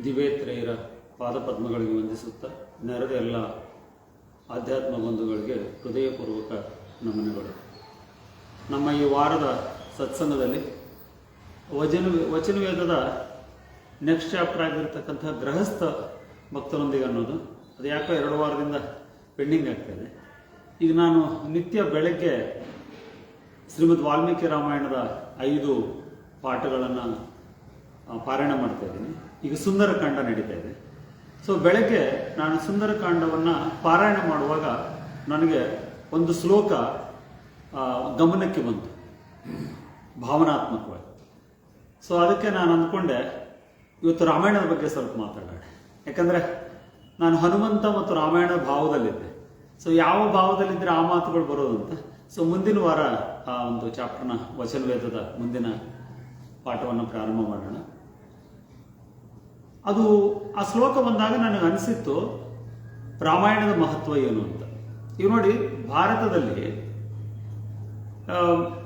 ದಿವೇತ್ರಯರ ಪಾದಪದ್ಮಗಳಿಗೆ ವಂದಿಸುತ್ತಾ ನೆರೆದ ಎಲ್ಲ ಆಧ್ಯಾತ್ಮ ಬಂಧುಗಳಿಗೆ ಹೃದಯಪೂರ್ವಕ ನಮನಗಳು. ನಮ್ಮ ಈ ವಾರದ ಸತ್ಸಂಗದಲ್ಲಿ ವಚನವೇದದ ನೆಕ್ಸ್ಟ್ ಚಾಪ್ಟರ್ ಆಗಿರ್ತಕ್ಕಂಥ ಗೃಹಸ್ಥ ಭಕ್ತರೊಂದಿಗೆ ಅನ್ನೋದು ಅದು ಯಾಕೋ 2 ವಾರದಿಂದ ಪೆಂಡಿಂಗ್ ಆಗ್ತಾಯಿದೆ. ಈಗ ನಾನು ನಿತ್ಯ ಬೆಳಗ್ಗೆ ಶ್ರೀಮದ್ ವಾಲ್ಮೀಕಿ ರಾಮಾಯಣದ 5 ಪಾಠಗಳನ್ನು ಪಾರಾಯಣ ಮಾಡ್ತಾ ಇದ್ದೀನಿ. ಈಗ ಸುಂದರಕಾಂಡ ನಡೀತಾ ಇದೆ. ಸೊ ಬೆಳಗ್ಗೆ ನಾನು ಸುಂದರಕಾಂಡವನ್ನು ಪಾರಾಯಣ ಮಾಡುವಾಗ ನನಗೆ ಒಂದು ಶ್ಲೋಕ ಗಮನಕ್ಕೆ ಬಂತು, ಭಾವನಾತ್ಮಕವಾಗಿ. ಸೊ ಅದಕ್ಕೆ ನಾನು ಅಂದ್ಕೊಂಡೆ ಇವತ್ತು ರಾಮಾಯಣದ ಬಗ್ಗೆ ಸ್ವಲ್ಪ ಮಾತಾಡೋಣ. ಯಾಕಂದರೆ ನಾನು ಹನುಮಂತ ಮತ್ತು ರಾಮಾಯಣ ಭಾವದಲ್ಲಿದ್ದೆ. ಸೊ ಯಾವ ಭಾವದಲ್ಲಿದ್ದರೆ ಆ ಮಾತುಗಳು ಬರೋದು ಅಂತ. ಸೊ ಮುಂದಿನ ವಾರ ಆ ಒಂದು ಚಾಪ್ಟರ್ನ ವಚನವೇದದ ಮುಂದಿನ ಪಾಠವನ್ನು ಪ್ರಾರಂಭ ಮಾಡೋಣ. ಅದು ಆ ಶ್ಲೋಕ ಬಂದಾಗ ನನಗೆ ಅನಿಸಿತ್ತು ರಾಮಾಯಣದ ಮಹತ್ವ ಏನು ಅಂತ. ಈಗ ನೋಡಿ, ಭಾರತದಲ್ಲಿ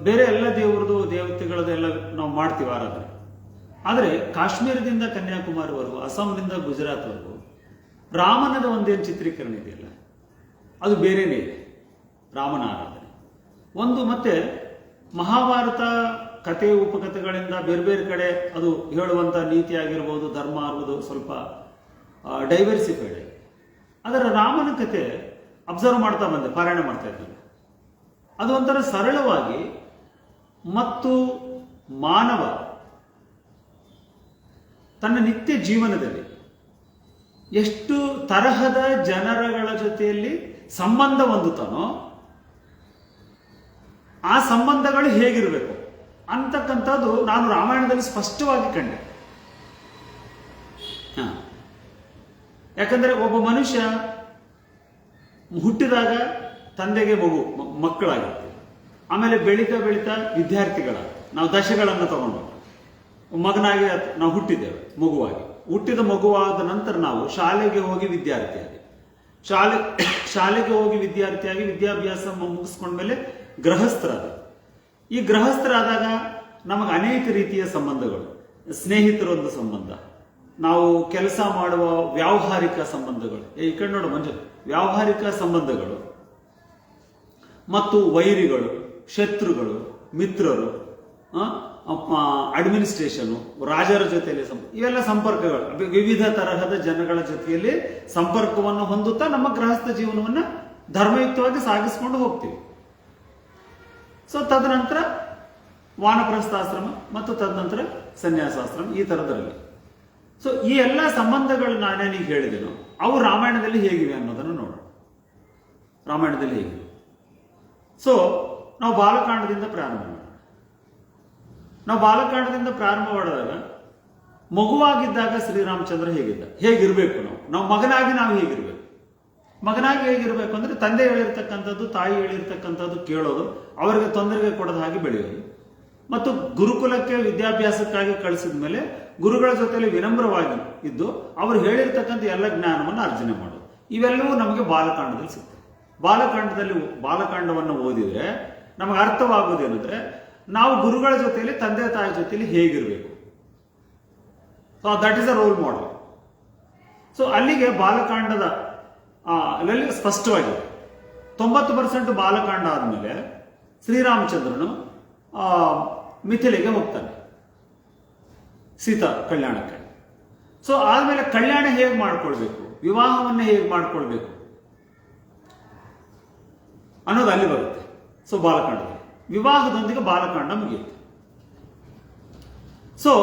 ಬೇರೆ ಎಲ್ಲ ದೇವ್ರದ್ದು ದೇವತೆಗಳದೆಲ್ಲ ನಾವು ಮಾಡ್ತೀವಿ ಆರಾಧನೆ. ಆದರೆ ಕಾಶ್ಮೀರದಿಂದ ಕನ್ಯಾಕುಮಾರಿವರೆಗೂ, ಅಸ್ಸಾಂನಿಂದ ಗುಜರಾತ್ವರೆಗೂ ರಾಮನದ ಒಂದೇನು ಚಿತ್ರೀಕರಣ ಇದೆಯಲ್ಲ, ಅದು ಬೇರೆಯೇ ಇದೆ. ರಾಮನ ಆರಾಧನೆ ಒಂದು. ಮತ್ತೆ ಮಹಾಭಾರತ ಕಥೆ ಉಪಕಥೆಗಳಿಂದ ಬೇರೆ ಬೇರೆ ಕಡೆ ಅದು ಹೇಳುವಂಥ ನೀತಿ ಆಗಿರ್ಬೋದು, ಧರ್ಮ ಆಗ್ಬೋದು, ಸ್ವಲ್ಪ ಡೈವರ್ಸಿಫೈಡ್ ಆಗಿದೆ. ಅದರ ರಾಮನ ಕಥೆ ಅಬ್ಸರ್ವ್ ಮಾಡ್ತಾ ಬಂದೆ, ಪಾರಾಯಣ ಮಾಡ್ತಾ ಇದ್ದೆ. ಅದು ಒಂಥರ ಸರಳವಾಗಿ ಮತ್ತು ಮಾನವ ತನ್ನ ನಿತ್ಯ ಜೀವನದಲ್ಲಿ ಎಷ್ಟು ತರಹದ ಜನರಗಳ ಜೊತೆಯಲ್ಲಿ ಸಂಬಂಧ ಹೊಂದುತ್ತಾನೋ ಆ ಸಂಬಂಧಗಳು ಹೇಗಿರಬೇಕು ಅಂತಕ್ಕಂಥದ್ದು ನಾನು ರಾಮಾಯಣದಲ್ಲಿ ಸ್ಪಷ್ಟವಾಗಿ ಕಂಡೆ. ಯಾಕಂದರೆ ಒಬ್ಬ ಮನುಷ್ಯ ಹುಟ್ಟಿದಾಗ ತಂದೆಗೆ ಮಕ್ಕಳಾಗಿರ್ತೀವಿ. ಆಮೇಲೆ ಬೆಳೀತಾ ಬೆಳೀತಾ ವಿದ್ಯಾರ್ಥಿಗಳ ನಾವು ದಶೆಗಳನ್ನು ತಗೊಂಡು ಮಗನಾಗಿ ನಾವು ಹುಟ್ಟಿದ್ದೇವೆ. ಹುಟ್ಟಿದ ಮಗುವಾದ ನಂತರ ನಾವು ಶಾಲೆಗೆ ಹೋಗಿ ವಿದ್ಯಾರ್ಥಿಯಾಗಿ ಶಾಲೆಗೆ ಹೋಗಿ ವಿದ್ಯಾರ್ಥಿಯಾಗಿ ವಿದ್ಯಾಭ್ಯಾಸ ಮುಗಿಸ್ಕೊಂಡ್ಮೇಲೆ ಗೃಹಸ್ಥರಾದ. ಈ ಗೃಹಸ್ಥರಾದಾಗ ನಮಗೆ ಅನೇಕ ರೀತಿಯ ಸಂಬಂಧಗಳು, ಸ್ನೇಹಿತರೊಂದು ಸಂಬಂಧ, ನಾವು ಕೆಲಸ ಮಾಡುವ ವ್ಯಾವಹಾರಿಕ ಸಂಬಂಧಗಳು, ಈ ಕಡೆ ನೋಡು ಮಂಜು, ವ್ಯಾವಹಾರಿಕ ಸಂಬಂಧಗಳು ಮತ್ತು ವೈರಿಗಳು, ಶತ್ರುಗಳು, ಮಿತ್ರರು, ಅಡ್ಮಿನಿಸ್ಟ್ರೇಷನು, ರಾಜರ ಜೊತೆಯಲ್ಲಿ ಇವೆಲ್ಲ ಸಂಪರ್ಕಗಳು. ವಿವಿಧ ತರಹದ ಜನಗಳ ಜೊತೆಯಲ್ಲಿ ಸಂಪರ್ಕವನ್ನು ಹೊಂದುತ್ತಾ ನಮ್ಮ ಗೃಹಸ್ಥ ಜೀವನವನ್ನು ಧರ್ಮಯುಕ್ತವಾಗಿ ಸಾಗಿಸ್ಕೊಂಡು ಹೋಗ್ತೀವಿ. ಸೊ ತದನಂತರ ವಾನಪ್ರಸ್ಥಾಶ್ರಮ ಮತ್ತು ತದನಂತರ ಸನ್ಯಾಸಾಶ್ರಮ, ಈ ಥರದ್ರಲ್ಲಿ. ಸೊ ಈ ಎಲ್ಲ ಸಂಬಂಧಗಳು ನಾನೇನೀಗ ಹೇಳಿದೆನೋ ಅವು ರಾಮಾಯಣದಲ್ಲಿ ಹೇಗಿವೆ ಅನ್ನೋದನ್ನು ನೋಡೋಣ. ರಾಮಾಯಣದಲ್ಲಿ ಹೇಗಿವೆ. ಸೊ ನಾವು ಬಾಲಕಾಂಡದಿಂದ ಪ್ರಾರಂಭ ಮಾಡೋಣ. ನಾವು ಬಾಲಕಾಂಡದಿಂದ ಪ್ರಾರಂಭ ಮಾಡಿದಾಗ ಮಗುವಾಗಿದ್ದಾಗ ಶ್ರೀರಾಮಚಂದ್ರ ಹೇಗಿರಬೇಕು, ನಾವು ಮಗನಾಗಿ ನಾವು ಹೇಗಿರ್ಬೇಕು. ಮಗನಾಗಿ ಹೇಗಿರ್ಬೇಕು ಅಂದ್ರೆ ತಂದೆ ಹೇಳಿರ್ತಕ್ಕಂಥದ್ದು, ತಾಯಿ ಹೇಳಿರ್ತಕ್ಕಂಥದ್ದು ಕೇಳೋದು, ಅವರಿಗೆ ತೊಂದರೆಗೆ ಕೊಡದ ಹಾಗೆ ಬೆಳೆಯೋದು, ಮತ್ತು ಗುರುಕುಲಕ್ಕೆ ವಿದ್ಯಾಭ್ಯಾಸಕ್ಕಾಗಿ ಕಳಿಸಿದ ಮೇಲೆ ಗುರುಗಳ ಜೊತೆಯಲ್ಲಿ ವಿನಮ್ರವಾಗಿ ಇದ್ದು ಅವರು ಹೇಳಿರ್ತಕ್ಕಂಥ ಎಲ್ಲ ಜ್ಞಾನವನ್ನು ಅರ್ಜನೆ ಮಾಡೋದು. ಇವೆಲ್ಲವೂ ನಮಗೆ ಬಾಲಕಾಂಡದಲ್ಲಿ ಸಿಗ್ತದೆ. ಬಾಲಕಾಂಡವನ್ನು ಓದಿದ್ರೆ ನಮಗೆ ಅರ್ಥವಾಗುವುದೇನೆಂದ್ರೆ ನಾವು ಗುರುಗಳ ಜೊತೆಯಲ್ಲಿ, ತಂದೆ ತಾಯಿ ಜೊತೆಯಲ್ಲಿ ಹೇಗಿರಬೇಕು. So that is a role model. So ಅಲ್ಲಿಗೆ ಬಾಲಕಾಂಡದ ಅಲ್ಲಿ ಸ್ಪಷ್ಟವಾಗಿದೆ. 90% ಬಾಲಕಾಂಡ ಆದಮೇಲೆ ಶ್ರೀರಾಮಚಂದ್ರನು ಮಿಥಿಲೆಗೆ ಹೋಗ್ತಾನೆ ಸೀತಾ ಕಲ್ಯಾಣಕ್ಕೆ. ಸೊ ಆದ್ಮೇಲೆ ಕಲ್ಯಾಣ ಹೇಗೆ ಮಾಡ್ಕೊಳ್ಬೇಕು, ವಿವಾಹವನ್ನು ಹೇಗೆ ಮಾಡ್ಕೊಳ್ಬೇಕು ಅನ್ನೋದು ಅಲ್ಲಿ ಬರುತ್ತೆ. ಸೊ ಬಾಲಕಾಂಡದಲ್ಲಿ ವಿವಾಹದೊಂದಿಗೆ ಬಾಲಕಾಂಡ ಮುಗಿಯುತ್ತೆ. ಸೊ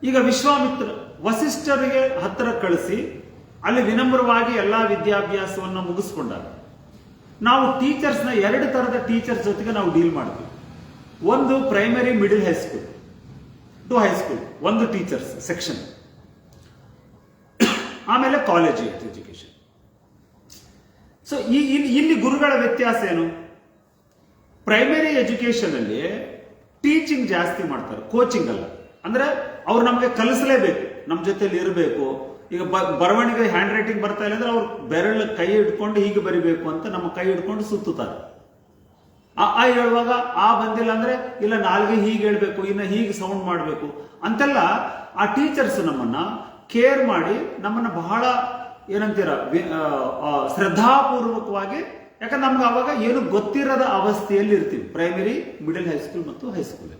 ಈಗ ವಿಶ್ವಾಮಿತ್ರ ವಸಿಷ್ಠರಿಗೆ ಹತ್ತಿರ ಕಳಿಸಿ ಅಲ್ಲಿ ವಿನಮ್ರವಾಗಿ ಎಲ್ಲಾ ವಿದ್ಯಾಭ್ಯಾಸವನ್ನು ಮುಗಿಸ್ಕೊಂಡಾಗ ನಾವು ಟೀಚರ್ಸ್ನ 2 ತರದ ಟೀಚರ್ಸ್ ಜೊತೆಗೆ ನಾವು ಡೀಲ್ ಮಾಡ್ತೀವಿ. ಒಂದು primary, middle, high school to high school ಒಂದು ಟೀಚರ್ಸ್ ಸೆಕ್ಷನ್, ಆಮೇಲೆ ಕಾಲೇಜ್ ಎಜುಕೇಶನ್. ಸೊ ಇಲ್ಲಿ ಗುರುಗಳ ವ್ಯತ್ಯಾಸ ಏನು? ಪ್ರೈಮರಿ ಎಜುಕೇಶನ್ ಅಲ್ಲಿ ಟೀಚಿಂಗ್ ಜಾಸ್ತಿ ಮಾಡ್ತಾರೆ, ಕೋಚಿಂಗ್ ಅಲ್ಲ. ಅಂದ್ರೆ ಅವ್ರು ನಮಗೆ ಕಲಿಸಲೇಬೇಕು, ನಮ್ಮ ಜೊತೆಲಿ ಇರಬೇಕು. ಈಗ ಬರವಣಿಗೆ ಹ್ಯಾಂಡ್ ರೈಟಿಂಗ್ ಬರ್ತಾ ಇಲ್ಲ ಅಂದ್ರೆ ಅವ್ರು ಬೆರಳು ಕೈ ಹಿಡ್ಕೊಂಡು ಹೀಗೆ ಬರಿಬೇಕು ಅಂತ ನಮ್ಮ ಕೈ ಹಿಡ್ಕೊಂಡು ಸುತ್ತುತ್ತಾರೆ. ಆ ಹೇಳುವಾಗ ಆ ಬಂದಿಲ್ಲ ಅಂದ್ರೆ ಇಲ್ಲ ನಾಲ್ಗೆ ಹೀಗೆ ಹೇಳ್ಬೇಕು, ಇನ್ನ ಹೀಗೆ ಸೌಂಡ್ ಮಾಡಬೇಕು ಅಂತೆಲ್ಲ ಆ ಟೀಚರ್ಸ್ ನಮ್ಮನ್ನ ಕೇರ್ ಮಾಡಿ ನಮ್ಮನ್ನ ಬಹಳ ಏನಂತೀರ ಶ್ರದ್ಧಾಪೂರ್ವಕವಾಗಿ, ಯಾಕಂದ್ರೆ ನಮ್ಗೆ ಅವಾಗ ಏನು ಗೊತ್ತಿರದ ಅವಸ್ಥೆಯಲ್ಲಿ ಇರ್ತೀವಿ, ಪ್ರೈಮರಿ, ಮಿಡಲ್ ಹೈಸ್ಕೂಲ್ ಮತ್ತು ಹೈಸ್ಕೂಲ್.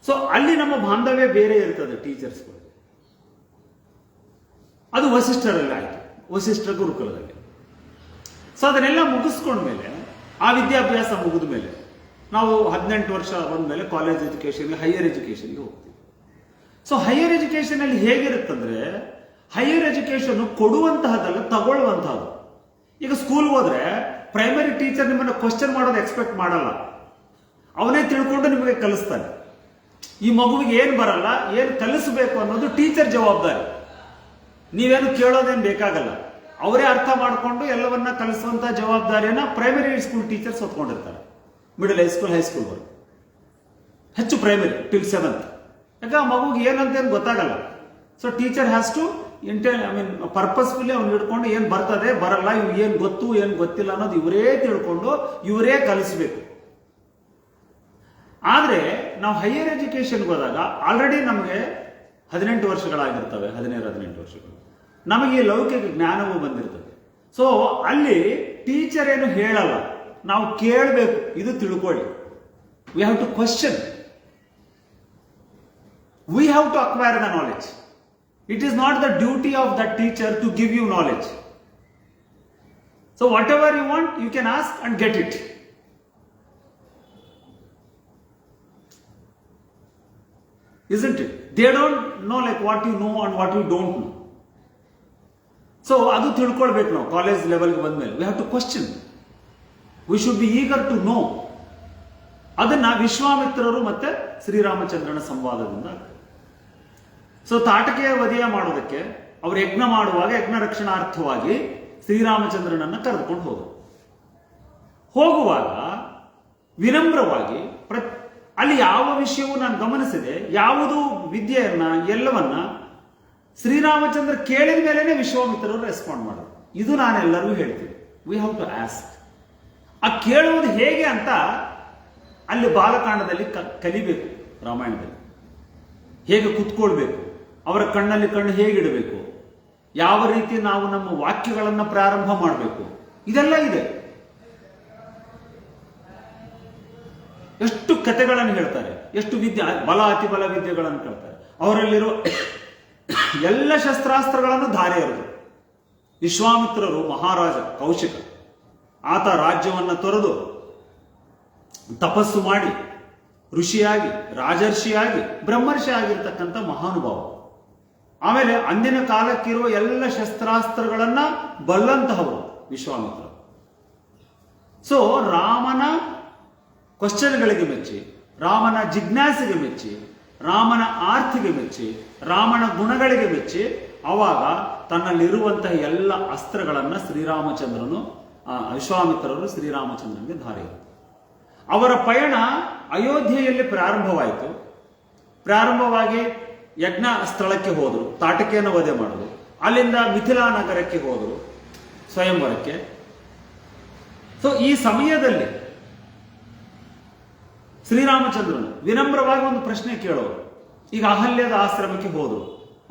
ಸೊ ಅಲ್ಲಿ ನಮ್ಮ ಬಾಂಧವ್ಯ ಬೇರೆ ಇರ್ತದೆ ಟೀಚರ್ಸ್ಗಳು. ಅದು ವಸಿಷ್ಠರಲ್ಲಿ ಆಯ್ತು, ವಸಿಷ್ಠ ಗುರುಕುಲದಲ್ಲಿ. ಸೊ ಅದನ್ನೆಲ್ಲ ಮುಗಿಸ್ಕೊಂಡ್ಮೇಲೆ, ಆ ವಿದ್ಯಾಭ್ಯಾಸ ಮುಗಿದ ಮೇಲೆ ನಾವು 18 ವರ್ಷ ಬಂದ್ಮೇಲೆ ಕಾಲೇಜ್ ಎಜುಕೇಶನ್ಗೆ, ಹೈಯರ್ ಎಜುಕೇಶನ್ಗೆ ಹೋಗ್ತೀವಿ. ಸೊ ಹೈಯರ್ ಎಜುಕೇಶನ್ ಅಲ್ಲಿ ಹೇಗಿರುತ್ತಂದ್ರೆ, ಹೈಯರ್ ಎಜುಕೇಶನ್ ಕೊಡುವಂತಹದ್ದಲ್ಲ, ತಗೊಳ್ಳುವಂತಹದ್ದು. ಈಗ ಸ್ಕೂಲ್ ಹೋದ್ರೆ ಪ್ರೈಮರಿ ಟೀಚರ್ ನಿಮ್ಮನ್ನ ಕ್ವಶನ್ ಮಾಡೋದು ಎಕ್ಸ್ಪೆಕ್ಟ್ ಮಾಡಲ್ಲ, ಅವನೇ ತಿಳ್ಕೊಂಡು ನಿಮಗೆ ಕಲಿಸ್ತಾನೆ. ಈ ಮಗುವಿಗೆ ಏನ್ ಬರಲ್ಲ, ಏನ್ ಕಲಿಸಬೇಕು ಅನ್ನೋದು ಟೀಚರ್ ಜವಾಬ್ದಾರಿ. ನೀವೇನು ಕೇಳೋದೇನು ಬೇಕಾಗಲ್ಲ, ಅವರೇ ಅರ್ಥ ಮಾಡಿಕೊಂಡು ಎಲ್ಲವನ್ನ ಕಲಿಸುವಂತ ಜವಾಬ್ದಾರಿಯನ್ನ ಪ್ರೈಮರಿ ಸ್ಕೂಲ್ ಟೀಚರ್ಸ್ ಹೊತ್ಕೊಂಡಿರ್ತಾರೆ. ಮಿಡಲ್ ಹೈಸ್ಕೂಲ್, ಹೈಸ್ಕೂಲ್ ಹೆಚ್ಚು ಪ್ರೈಮರಿ ಟಿಲ್ 7th. ಯಾಕೆ ಆ ಮಗುಗೆ ಏನಂತ ಏನು ಗೊತ್ತಾಗಲ್ಲ. So teacher has to purposefully ಅವ್ನು ಹಿಡ್ಕೊಂಡು ಏನ್ ಬರ್ತದೆ ಬರಲ್ಲ, ಇವ್ ಏನ್ ಗೊತ್ತು ಏನ್ ಗೊತ್ತಿಲ್ಲ ಅನ್ನೋದು ಇವರೇ ತಿಳ್ಕೊಂಡು ಇವರೇ ಕಲಿಸ್ಬೇಕು. ಆದ್ರೆ ನಾವು ಹೈಯರ್ ಎಜುಕೇಶನ್ಗೆ ಹೋದಾಗ ಆಲ್ರೆಡಿ ನಮಗೆ 18 ವರ್ಷಗಳಾಗಿರ್ತವೆ, 17-18 ವರ್ಷಗಳು. ನಮಗೆ ಈ ಲೌಕಿಕ ಜ್ಞಾನವೂ ಬಂದಿರ್ತದೆ. ಸೊ ಅಲ್ಲಿ ಟೀಚರ್ ಏನು ಹೇಳಲ್ಲ, ನಾವು ಕೇಳಬೇಕು, ಇದು ತಿಳ್ಕೊಳ್ಳಿ. We have to question, we have to acquire the knowledge. It is not the duty of that teacher to give you knowledge. So whatever you want, you can ask and get it. Isn't it? They don't know like what you know and what you don't know. So adu tilkolbeku ನಾವು college ಲೆವೆಲ್ಗೆ ಬಂದ್ಮೇಲೆ. We have to question. We should be eager to know. ಅದನ್ನ ವಿಶ್ವಾಮಿತ್ರರು ಮತ್ತೆ ಶ್ರೀರಾಮಚಂದ್ರನ ಸಂವಾದದಿಂದ. So ತಾಟಕೆಯ ವಧೆಯ ಮಾಡೋದಕ್ಕೆ ಅವರು ಯಜ್ಞ ಮಾಡುವಾಗ ಯಜ್ಞ ರಕ್ಷಣಾರ್ಥವಾಗಿ ಶ್ರೀರಾಮಚಂದ್ರನನ್ನ ಕರೆದುಕೊಂಡು ಹೋಗುವಾಗ ವಿನಮ್ರವಾಗಿ ಅಲ್ಲಿ ಯಾವ ವಿಷಯವೂ ನಾನು ಗಮನಿಸಿದೆ, ಯಾವುದು ವಿದ್ಯೆಯನ್ನ ಎಲ್ಲವನ್ನ ಶ್ರೀರಾಮಚಂದ್ರ ಕೇಳಿದ ಮೇಲೆನೆ ವಿಶ್ವಾಮಿತ್ರರು ರೆಸ್ಪಾಂಡ್ ಮಾಡೋದು. ಇದು ನಾನೆಲ್ಲರೂ ಹೇಳ್ತೀನಿ, ವಿ ಹ್ಯಾವ್ ಟು ಆಸ್ಕ್. ಆ ಕೇಳುವುದು ಹೇಗೆ ಅಂತ ಅಲ್ಲಿ ಬಾಲಕಾಂಡದಲ್ಲಿ ಕಲಿಬೇಕು. ರಾಮಾಯಣದಲ್ಲಿ ಹೇಗೆ ಕುತ್ಕೊಳ್ಬೇಕು, ಅವರ ಕಣ್ಣಲ್ಲಿ ಕಣ್ಣು ಹೇಗಿಡಬೇಕು, ಯಾವ ರೀತಿ ನಾವು ನಮ್ಮ ವಾಕ್ಯಗಳನ್ನು ಪ್ರಾರಂಭ ಮಾಡಬೇಕು, ಇದೆಲ್ಲ ಇದೆ. ಎಷ್ಟು ಕಥೆಗಳನ್ನು ಹೇಳ್ತಾರೆ, ಎಷ್ಟು ವಿದ್ಯೆ, ಬಲ ಅತಿ ಬಲ ವಿದ್ಯೆಗಳನ್ನು ಹೇಳ್ತಾರೆ. ಅವರಲ್ಲಿರೋ ಎಲ್ಲ ಶಸ್ತ್ರಾಸ್ತ್ರಗಳನ್ನು ಧಾರೆ ಎರೆದು ವಿಶ್ವಾಮಿತ್ರರು ಮಹಾರಾಜ ಕೌಶಿಕ, ಆತ ರಾಜ್ಯವನ್ನು ತೊರೆದು ತಪಸ್ಸು ಮಾಡಿ ಋಷಿಯಾಗಿ, ರಾಜರ್ಷಿಯಾಗಿ, ಬ್ರಹ್ಮರ್ಷಿ ಆಗಿರ್ತಕ್ಕಂಥ ಮಹಾನುಭಾವ. ಆಮೇಲೆ ಅಂದಿನ ಕಾಲಕ್ಕಿರುವ ಎಲ್ಲ ಶಸ್ತ್ರಾಸ್ತ್ರಗಳನ್ನ ಬಲ್ಲಂತಹವರು ವಿಶ್ವಾಮಿತ್ರ. ಸೊ ರಾಮನ ಕ್ವಶನ್ಗಳಿಗೆ ಮೆಚ್ಚಿ, ರಾಮನ ಜಿಜ್ಞಾಸೆಗೆ ಮೆಚ್ಚಿ, ರಾಮನ ಆರ್ತಿಗೆ ಮೆಚ್ಚಿ, ರಾಮನ ಗುಣಗಳಿಗೆ ಮೆಚ್ಚಿ, ಅವಾಗ ತನ್ನಲ್ಲಿರುವಂತಹ ಎಲ್ಲ ಅಸ್ತ್ರಗಳನ್ನ ವಿಶ್ವಾಮಿತ್ರರು ಶ್ರೀರಾಮಚಂದ್ರನಿಗೆ ಧಾರೆ. ಅವರ ಪಯಣ ಅಯೋಧ್ಯೆಯಲ್ಲಿ ಪ್ರಾರಂಭವಾಯಿತು. ಪ್ರಾರಂಭವಾಗಿ ಯಜ್ಞ ಸ್ಥಳಕ್ಕೆ ಹೋದರು, ತಾಟಕೆಯನ್ನು ವಧೆ ಮಾಡಿದ್ರು. ಅಲ್ಲಿಂದ ಮಿಥಿಲಾ ನಗರಕ್ಕೆ ಹೋದರು, ಸ್ವಯಂವರಕ್ಕೆ. ಸೊ ಈ ಸಮಯದಲ್ಲಿ ಶ್ರೀರಾಮಚಂದ್ರನು ವಿನಮ್ರವಾಗಿ ಒಂದು ಪ್ರಶ್ನೆ ಕೇಳೋರು. ಈಗ ಅಹಲ್ಯದ ಆಶ್ರಮಕ್ಕೆ ಹೋದರು.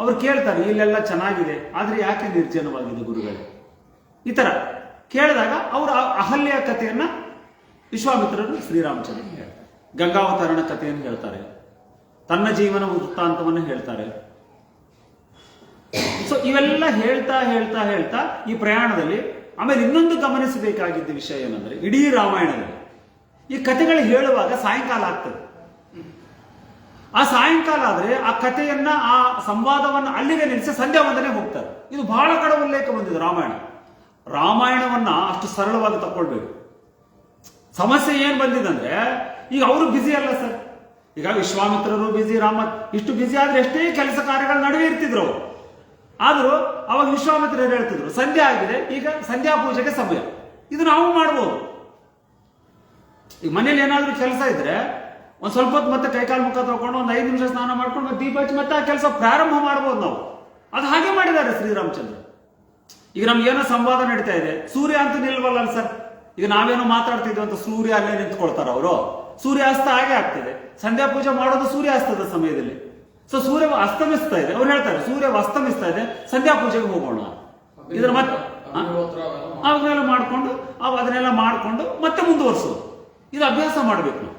ಅವ್ರು ಕೇಳ್ತಾರೆ, ಇಲ್ಲೆಲ್ಲ ಚೆನ್ನಾಗಿದೆ, ಆದ್ರೆ ಯಾಕೆ ನಿರ್ಜನವಾಗಿದೆ ಗುರುಗಳೇ? ಈ ತರ ಕೇಳಿದಾಗ ಅವರು ಅಹಲ್ಯ ಕಥೆಯನ್ನ ವಿಶ್ವಾಮಿತ್ರರು ಶ್ರೀರಾಮಚಂದ್ರನ್ ಹೇಳ್ತಾರೆ. ಗಂಗಾವತರಣ ಕಥೆಯನ್ನು ಹೇಳ್ತಾರೆ, ತನ್ನ ಜೀವನ ವೃತ್ತಾಂತವನ್ನು ಹೇಳ್ತಾರೆ. ಸೊ ಇವೆಲ್ಲ ಹೇಳ್ತಾ ಹೇಳ್ತಾ ಹೇಳ್ತಾ ಈ ಪ್ರಯಾಣದಲ್ಲಿ ಆಮೇಲೆ ಇನ್ನೊಂದು ಗಮನಿಸಬೇಕಾಗಿದ್ದ ವಿಷಯ ಏನಂದ್ರೆ, ಇಡೀ ರಾಮಾಯಣದಲ್ಲಿ ಈ ಕಥೆಗಳು ಹೇಳುವಾಗ ಸಾಯಂಕಾಲ ಆಗ್ತದೆ. ಆ ಸಾಯಂಕಾಲ ಆದ್ರೆ ಆ ಕಥೆಯನ್ನ, ಆ ಸಂವಾದವನ್ನ ಅಲ್ಲಿಗೆ ನಿಲ್ಲಿಸಿ ಸಂಧ್ಯಾ ವಂದನೆ ಹೋಗ್ತಾರೆ. ಇದು ಬಹಳ ಕಡೆ ಉಲ್ಲೇಖ ಬಂದಿದೆ. ರಾಮಾಯಣವನ್ನ ಅಷ್ಟು ಸರಳವಾಗಿ ತಕೊಳ್ಬೇಕು. ಸಮಸ್ಯೆ ಏನ್ ಬಂದಿದೆ ಈಗ ಅವರು ಬ್ಯುಸಿ ಅಲ್ಲ ಸರ್. ಈಗ ವಿಶ್ವಾಮಿತ್ರರು ಬ್ಯುಸಿ, ರಾಮ ಇಷ್ಟು ಬ್ಯುಸಿ ಆದ್ರೆ ಎಷ್ಟೇ ಕೆಲಸ ಕಾರ್ಯಗಳ ನಡುವೆ ಇರ್ತಿದ್ರು ಅವರು. ಆದ್ರೂ ಅವಾಗ ವಿಶ್ವಾಮಿತ್ರರು ಹೇಳ್ತಿದ್ರು, ಸಂಧ್ಯಾ ಆಗಿದೆ, ಈಗ ಸಂಧ್ಯಾ ಪೂಜೆಗೆ ಸಮಯ. ಇದು ನಾವು ಮಾಡ್ಬೋದು. ಈಗ ಮನೇಲಿ ಏನಾದ್ರೂ ಕೆಲಸ ಇದ್ರೆ ಒಂದ್ ಸ್ವಲ್ಪ ಹೊತ್ತು ಮತ್ತೆ ಕೈಕಾಲು ಮುಖ ತಗೊಂಡು ಒಂದು 5 ನಿಮಿಷ ಸ್ನಾನ ಮಾಡ್ಕೊಂಡು ಮತ್ತೆ ದೀಪ ಹಚ್ಚಿ ಮತ್ತೆ ಆ ಕೆಲಸ ಪ್ರಾರಂಭ ಮಾಡ್ಬೋದು ನಾವು. ಅದು ಹಾಗೆ ಮಾಡಿದ್ದಾರೆ ಶ್ರೀರಾಮಚಂದ್ರ. ಈಗ ನಮ್ಗೆ ಏನೋ ಸಂವಾದ ನಡೀತಾ ಇದೆ, ಸೂರ್ಯ ಅಂತೂ ನಿಲ್ವಲ್ಲ ಸರ್. ಈಗ ನಾವೇನೋ ಮಾತಾಡ್ತಿದ್ವಿ ಅಂತ ಸೂರ್ಯ ಅಲ್ಲೇ ನಿಂತ್ಕೊಳ್ತಾರ ಅವರು, ಸೂರ್ಯಾಸ್ತ ಹಾಗೆ ಆಗ್ತದೆ. ಸಂಧ್ಯಾ ಪೂಜೆ ಮಾಡೋದು ಸೂರ್ಯಾಸ್ತದ ಸಮಯದಲ್ಲಿ. ಸೊ ಸೂರ್ಯ ಅಸ್ತಮಿಸ್ತಾ ಇದೆ, ಅವ್ರು ಹೇಳ್ತಾರೆ ಸೂರ್ಯ ಅಸ್ತಮಿಸ್ತಾ ಇದೆ, ಸಂಧ್ಯಾ ಪೂಜೆಗೆ ಹೋಗೋಣ. ಇದ್ರ ಮತ್ತೆ ಅವನ್ನೆಲ್ಲ ಮಾಡ್ಕೊಂಡು ಅದನ್ನೆಲ್ಲ ಮಾಡ್ಕೊಂಡು ಮತ್ತೆ ಮುಂದುವರ್ಸೋದು, ಇದು ಅಭ್ಯಾಸ ಮಾಡ್ಬೇಕು ನಾವು.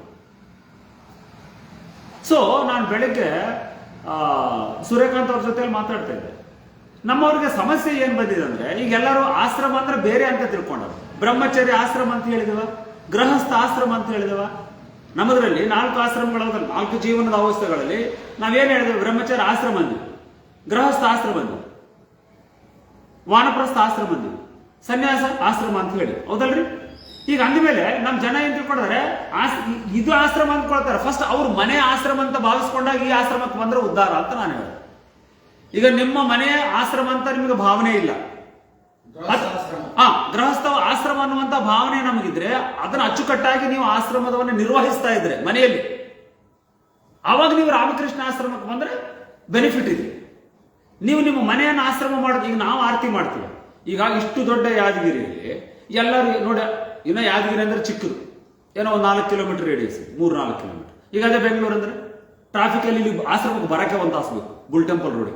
ಸೊ ನಾನು ಬೆಳಗ್ಗೆ ಸೂರ್ಯಕಾಂತ್ ಅವ್ರ ಜೊತೆಲಿ ಮಾತಾಡ್ತಾ ಇದ್ದೆ. ನಮ್ಮವ್ರಿಗೆ ಸಮಸ್ಯೆ ಏನ್ ಬಂದಿದೆ ಅಂದ್ರೆ, ಈಗ ಎಲ್ಲರೂ ಆಶ್ರಮ ಅಂದ್ರೆ ಬೇರೆ ಅಂತ ತಿಳ್ಕೊಂಡರು. ಬ್ರಹ್ಮಚರ್ಯ ಆಶ್ರಮ ಅಂತ ಹೇಳಿದವ, ಗೃಹಸ್ಥ ಆಶ್ರಮ ಅಂತ ಹೇಳಿದವ. ನಮ್ಮದ್ರಲ್ಲಿ 4 ಆಶ್ರಮಗಳ 4 ಜೀವನದ ಅವಸ್ಥೆಗಳಲ್ಲಿ ನಾವೇನ್ ಹೇಳಿದ್ವಿ? ಬ್ರಹ್ಮಚರ್ಯ ಆಶ್ರಮ ಅಂದ್ವಿ, ಗೃಹಸ್ಥ ಆಶ್ರಮ ಅಂದ್ವಿ, ವಾನಪ್ರಸ್ಥ ಆಶ್ರಮ ಅಂದ್ವಿ, ಸನ್ಯಾಸ ಆಶ್ರಮ ಅಂತ ಹೇಳಿ, ಹೌದಲ್ರಿ? ಈಗ ಅಂದ್ಮೇಲೆ ನಮ್ ಜನ ಏನ್ ತಿಳ್ಕೊಂಡ್ರೆ ಇದು ಆಶ್ರಮ ಅಂದ್ಕೊಳ್ತಾರೆ. ಫಸ್ಟ್ ಅವ್ರ ಮನೆ ಆಶ್ರಮ ಅಂತ ಭಾವಿಸ್ಕೊಂಡಾಗ ಈ ಆಶ್ರಮಕ್ಕೆ ಬಂದ್ರೆ ಉದ್ಧಾರ ಅಂತ ನಾನು ಹೇಳಿದೆ. ಈಗ ನಿಮ್ಮ ಮನೆ ಆಶ್ರಮ ಅಂತ ನಿಮಗೆ ಭಾವನೆ ಇಲ್ಲ, ಗೃಹಸ್ಥ ಆಶ್ರಮ ಅನ್ನುವಂತ ಭಾವನೆ ನಮಗಿದ್ರೆ ಅದನ್ನ ಅಚ್ಚುಕಟ್ಟಾಗಿ ನೀವು ಆಶ್ರಮದವನ್ನ ನಿರ್ವಹಿಸ್ತಾ ಇದ್ರೆ ಮನೆಯಲ್ಲಿ, ಆವಾಗ ನೀವು ರಾಮಕೃಷ್ಣ ಆಶ್ರಮಕ್ಕೆ ಬಂದ್ರೆ ಬೆನಿಫಿಟ್ ಇದೆ. ನೀವು ನಿಮ್ಮ ಮನೆಯನ್ನು ಆಶ್ರಮ ಮಾಡೋದು, ಈಗ ನಾವು ಆರತಿ ಮಾಡ್ತೀವಿ. ಈಗ ಇಷ್ಟು ದೊಡ್ಡ ಯಾದಗಿರಿಯಲ್ಲಿ ಎಲ್ಲರೂ ನೋಡಿ, ಇನ್ನು ಯಾದಗಿರಿ ಅಂದ್ರೆ ಚಿಕ್ಕದು, ಏನೋ ಒಂದು 4 ಕಿಲೋಮೀಟರ್ ರೇಡಿಯಸ್, 3-4 ಕಿಲೋಮೀಟರ್. ಈಗ ಅದೇ ಬೆಂಗಳೂರು ಅಂದ್ರೆ ಟ್ರಾಫಿಕ್ ಅಲ್ಲಿ ಇಲ್ಲಿ ಆಶ್ರಮಕ್ಕೆ ಬರಕ್ಕೆ 1 ತಾಸು ಬೇಕು, ಬುಲ್ ಟೆಂಪಲ್ ರೋಡ್.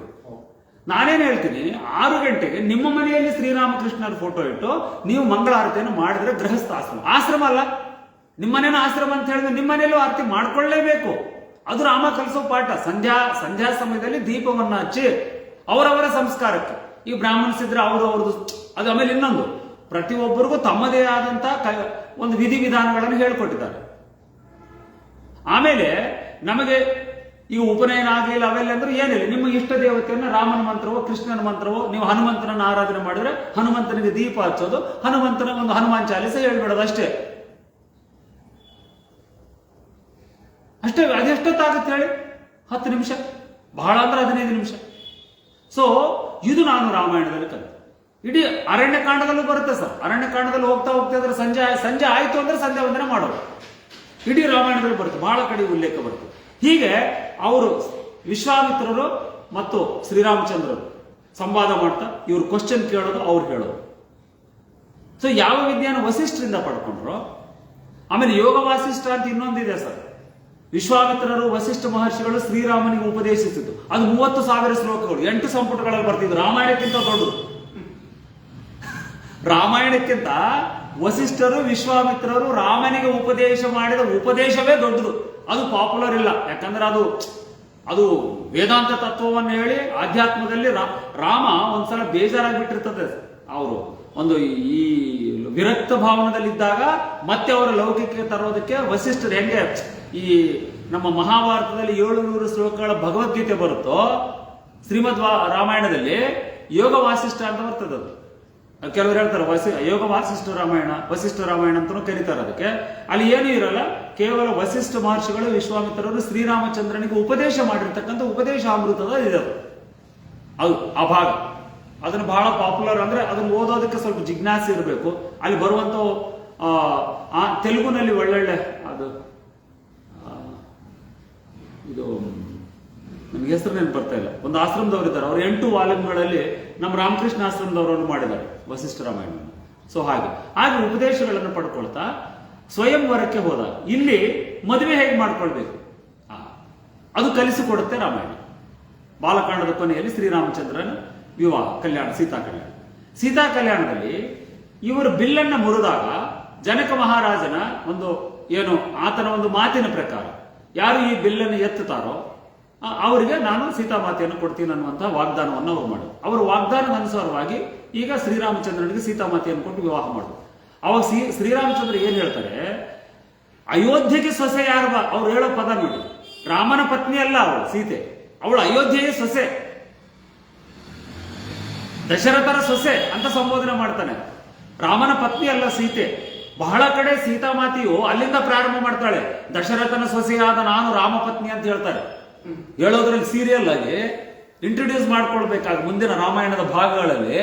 ನಾನೇನ್ ಹೇಳ್ತೀನಿ, 6 ಗಂಟೆಗೆ ನಿಮ್ಮ ಮನೆಯಲ್ಲಿ ಶ್ರೀರಾಮಕೃಷ್ಣರ ಫೋಟೋ ಇಟ್ಟು ನೀವು ಮಂಗಳಾರತಿಯನ್ನು ಮಾಡಿದ್ರೆ ಗೃಹಸ್ಥ ಆಶ್ರಮ. ಆಶ್ರಮ ಅಲ್ಲ, ನಿಮ್ಮನೇನ ಆಶ್ರಮ ಅಂತ ಹೇಳಿದ್ರೆ ನಿಮ್ಮ ಮನೆಯಲ್ಲೂ ಆರತಿ ಮಾಡ್ಕೊಳ್ಳೇಬೇಕು. ಅದು ರಾಮ ಕಲಿಸೋ ಪಾಠ. ಸಂಧ್ಯಾ ಸಮಯದಲ್ಲಿ ದೀಪವನ್ನ ಹಚ್ಚಿ ಅವರವರ ಸಂಸ್ಕಾರಕ್ಕೆ, ಈ ಬ್ರಾಹ್ಮಣಿಸಿದ್ರೆ ಅವ್ರದ್ದು ಅದು. ಆಮೇಲೆ ಇನ್ನೊಂದು, ಪ್ರತಿಯೊಬ್ಬರಿಗೂ ತಮ್ಮದೇ ಆದಂತ ಒಂದು ವಿಧಿವಿಧಾನಗಳನ್ನು ಹೇಳ್ಕೊಟ್ಟಿದ್ದಾರೆ. ಆಮೇಲೆ ನಮಗೆ ಈ ಉಪನಯನ ಆಗಲಿಲ್ಲ ಅವೆಲ್ಲ ಅಂದ್ರೆ ಏನಿಲ್ಲ, ನಿಮ್ಮ ಇಷ್ಟ ದೇವತೆಯನ್ನ ರಾಮನ ಮಂತ್ರವೋ ಕೃಷ್ಣನ ಮಂತ್ರವೋ, ನೀವು ಹನುಮಂತನನ್ನ ಆರಾಧನೆ ಮಾಡಿದ್ರೆ ಹನುಮಂತನಿಗೆ ದೀಪ ಹಚ್ಚೋದು, ಹನುಮಂತನ ಒಂದು ಹನುಮಾನ್ ಚಾಲಿಸ ಹೇಳ್ಬಿಡೋದು ಅಷ್ಟೇ. ಅದೆಷ್ಟೊತ್ತಾಗುತ್ತೆ ಹೇಳಿ? 10 ನಿಮಿಷ, ಬಹಳ ಅಂದ್ರೆ 15 ನಿಮಿಷ. ಸೊ ಇದು ನಾನು ರಾಮಾಯಣದಲ್ಲಿ ಕಲಿತೆ. ಇಡೀ ಅರಣ್ಯಕಾಂಡದಲ್ಲೂ ಬರುತ್ತೆ ಸರ್. ಅರಣ್ಯಕಾಂಡದಲ್ಲಿ ಹೋಗ್ತಾ ಇದ್ರೆ ಸಂಜೆ ಆಯ್ತು ಅಂದ್ರೆ ಸಂಧ್ಯಾ ವಂದನೆ ಮಾಡೋದು, ಇಡೀ ರಾಮಾಯಣದಲ್ಲಿ ಬರುತ್ತೆ, ಬಹಳ ಕಡೆ ಉಲ್ಲೇಖ ಬರುತ್ತೆ. ಹೀಗೆ ಅವರು ವಿಶ್ವಾಮಿತ್ರರು ಮತ್ತು ಶ್ರೀರಾಮಚಂದ್ರರು ಸಂವಾದ ಮಾಡ್ತಾ ಇವ್ರು ಕ್ವಶನ್ ಕೇಳೋದು, ಅವ್ರು ಹೇಳೋದು. ಸೊ ಯಾವ ವಿದ್ಯೆಯನ್ನು ವಸಿಷ್ಠರಿಂದ ಪಡ್ಕೊಂಡ್ರು. ಆಮೇಲೆ ಯೋಗ ವಾಸಿಷ್ಠ ಅಂತ ಇನ್ನೊಂದಿದೆ ಸರ್. ವಿಶ್ವಾಮಿತ್ರರು ವಸಿಷ್ಠ ಮಹರ್ಷಿಗಳು ಶ್ರೀರಾಮನಿಗೆ ಉಪದೇಶಿಸಿದ್ದು, ಅದು 30,000 ಶ್ಲೋಕಗಳು, 8 ಸಂಪುಟಗಳಲ್ಲಿ ಬರ್ತಿದ್ರು. ರಾಮಾಯಣಕ್ಕಿಂತ ದೊಡ್ಡದು. ರಾಮಾಯಣಕ್ಕಿಂತ ವಸಿಷ್ಠರು ವಿಶ್ವಾಮಿತ್ರರು ರಾಮನಿಗೆ ಉಪದೇಶ ಮಾಡಿದ ಉಪದೇಶವೇ ದೊಡ್ಡದು. ಅದು ಪಾಪ್ಯುಲರ್ ಇಲ್ಲ, ಯಾಕಂದ್ರೆ ಅದು ವೇದಾಂತ ತತ್ವವನ್ನು ಹೇಳಿ ಆಧ್ಯಾತ್ಮದಲ್ಲಿ ರಾಮ ಒಂದ್ಸಲ ಬೇಜಾರಾಗ್ಬಿಟ್ಟಿರ್ತದೆ. ಅವರು ಒಂದು ಈ ವಿರಕ್ತ ಭಾವನದಲ್ಲಿದ್ದಾಗ ಮತ್ತೆ ಅವರ ಲೌಕಿಕ ತರೋದಕ್ಕೆ ವಸಿಷ್ಠರು ಹೆಂಗೆ ಈ ನಮ್ಮ ಮಹಾಭಾರತದಲ್ಲಿ 700 ಶ್ಲೋಕಗಳ ಭಗವದ್ಗೀತೆ ಬರುತ್ತೋ, ಶ್ರೀಮದ್ ರಾಮಾಯಣದಲ್ಲಿ ಯೋಗ ವಾಸಿಷ್ಠ ಅಂತ ಬರ್ತದೆ. ಅದು ಕೆಲವರು ಹೇಳ್ತಾರೆ ಯೋಗ ವಾಸಿಷ್ಠ ರಾಮಾಯಣ, ವಸಿಷ್ಠ ರಾಮಾಯಣ ಅಂತಲೂ ಕರೀತಾರೆ. ಅದಕ್ಕೆ ಅಲ್ಲಿ ಏನೂ ಇರಲ್ಲ, ಕೇವಲ ವಸಿಷ್ಠ ಮಹರ್ಷಿಗಳು ವಿಶ್ವಾಮಿತ್ರರು ಶ್ರೀರಾಮಚಂದ್ರನಿಗೆ ಉಪದೇಶ ಮಾಡಿರ್ತಕ್ಕಂಥ ಉಪದೇಶ ಅಮೃತದ ಇದೆ ಅದು ಆ ಭಾಗ. ಅದನ್ನು ಬಹಳ ಪಾಪ್ಯುಲರ್, ಅಂದ್ರೆ ಅದನ್ನು ಓದೋದಕ್ಕೆ ಸ್ವಲ್ಪ ಜಿಜ್ಞಾಸೆ ಇರಬೇಕು. ಅಲ್ಲಿ ಬರುವಂತ ತೆಲುಗುನಲ್ಲಿ ಒಳ್ಳೊಳ್ಳೆ ಅದು ಇದು ನನಗೆ ಹೆಸರು ನೆನಪು ಬರ್ತಾ ಇಲ್ಲ, ಒಂದು ಆಶ್ರಮದವರು ಇದ್ದಾರೆ, ಅವರು 8 ವಾಲ್ಯೂಮ್ಗಳಲ್ಲಿ ನಮ್ಮ ರಾಮಕೃಷ್ಣ ಆಶ್ರಮದವರನ್ನು ಮಾಡಿದ್ದಾರೆ ವಸಿಷ್ಠ ರಾಮಾಯಣ. ಸೊ ಹಾಗೆ ಉಪದೇಶಗಳನ್ನು ಪಡ್ಕೊಳ್ತಾ ಸ್ವಯಂವರಕ್ಕೆ ಹೋದಾಗ ಇಲ್ಲಿ ಮದುವೆ ಹೇಗೆ ಮಾಡ್ಕೊಳ್ಬೇಕು ಅದು ಕಲಿಸಿಕೊಡುತ್ತೆ ರಾಮಾಯಣ. ಬಾಲಕಾಂಡದ ಕೊನೆಯಲ್ಲಿ ಶ್ರೀರಾಮಚಂದ್ರನ ವಿವಾಹ ಕಲ್ಯಾಣ, ಸೀತಾ ಕಲ್ಯಾಣದಲ್ಲಿ ಇವರು ಬಿಲ್ಲನ್ನ ಮುರಿದಾಗ ಜನಕ ಮಹಾರಾಜನ ಆತನ ಒಂದು ಮಾತಿನ ಪ್ರಕಾರ ಯಾರು ಈ ಬಿಲ್ಲನ್ನು ಎತ್ತುತ್ತಾರೋ ಅವರಿಗೆ ನಾನು ಸೀತಾಮಾತೆಯನ್ನು ಕೊಡ್ತೀನಿ ಅನ್ನುವಂತಹ ವಾಗ್ದಾನವನ್ನು ಅವರು ಮಾಡಿದ್ರು. ಅವರ ವಾಗ್ದಾನದ ಅನುಸಾರವಾಗಿ ಈಗ ಶ್ರೀರಾಮಚಂದ್ರನಿಗೆ ಸೀತಾಮಾತೆಯನ್ನು ಕೊಟ್ಟು ವಿವಾಹ ಮಾಡಿದ್ರು. ಅವಾಗ ಶ್ರೀರಾಮಚಂದ್ರ ಏನ್ ಹೇಳ್ತಾರೆ, ಅಯೋಧ್ಯೆಗೆ ಸೊಸೆ ಯಾರು ಅವ್ರು ಹೇಳೋ ಪದ ನೋಡಿ, ರಾಮನ ಪತ್ನಿ ಅಲ್ಲ ಅವಳು ಸೀತೆ, ಅವಳು ಅಯೋಧ್ಯೆಯ ಸೊಸೆ, ದಶರಥರ ಸೊಸೆ ಅಂತ ಸಂಬೋಧನೆ ಮಾಡ್ತಾನೆ. ರಾಮನ ಪತ್ನಿ ಅಲ್ಲ ಸೀತೆ. ಬಹಳ ಕಡೆ ಸೀತಾಮಾತೆಯು ಅಲ್ಲಿಂದ ಪ್ರಾರಂಭ ಮಾಡ್ತಾಳೆ, ದಶರಥನ ಸೊಸೆಯಾದ ನಾನು ರಾಮ ಪತ್ನಿ ಅಂತ ಹೇಳ್ತಾರೆ. ಹೇಳೋದ್ರಲ್ಲಿ ಸೀರಿಯಲ್ ಆಗಿ ಇಂಟ್ರೊಡ್ಯೂಸ್ ಮಾಡ್ಕೊಳ್ಬೇಕಾಗ ಮುಂದಿನ ರಾಮಾಯಣದ ಭಾಗಗಳಲ್ಲಿ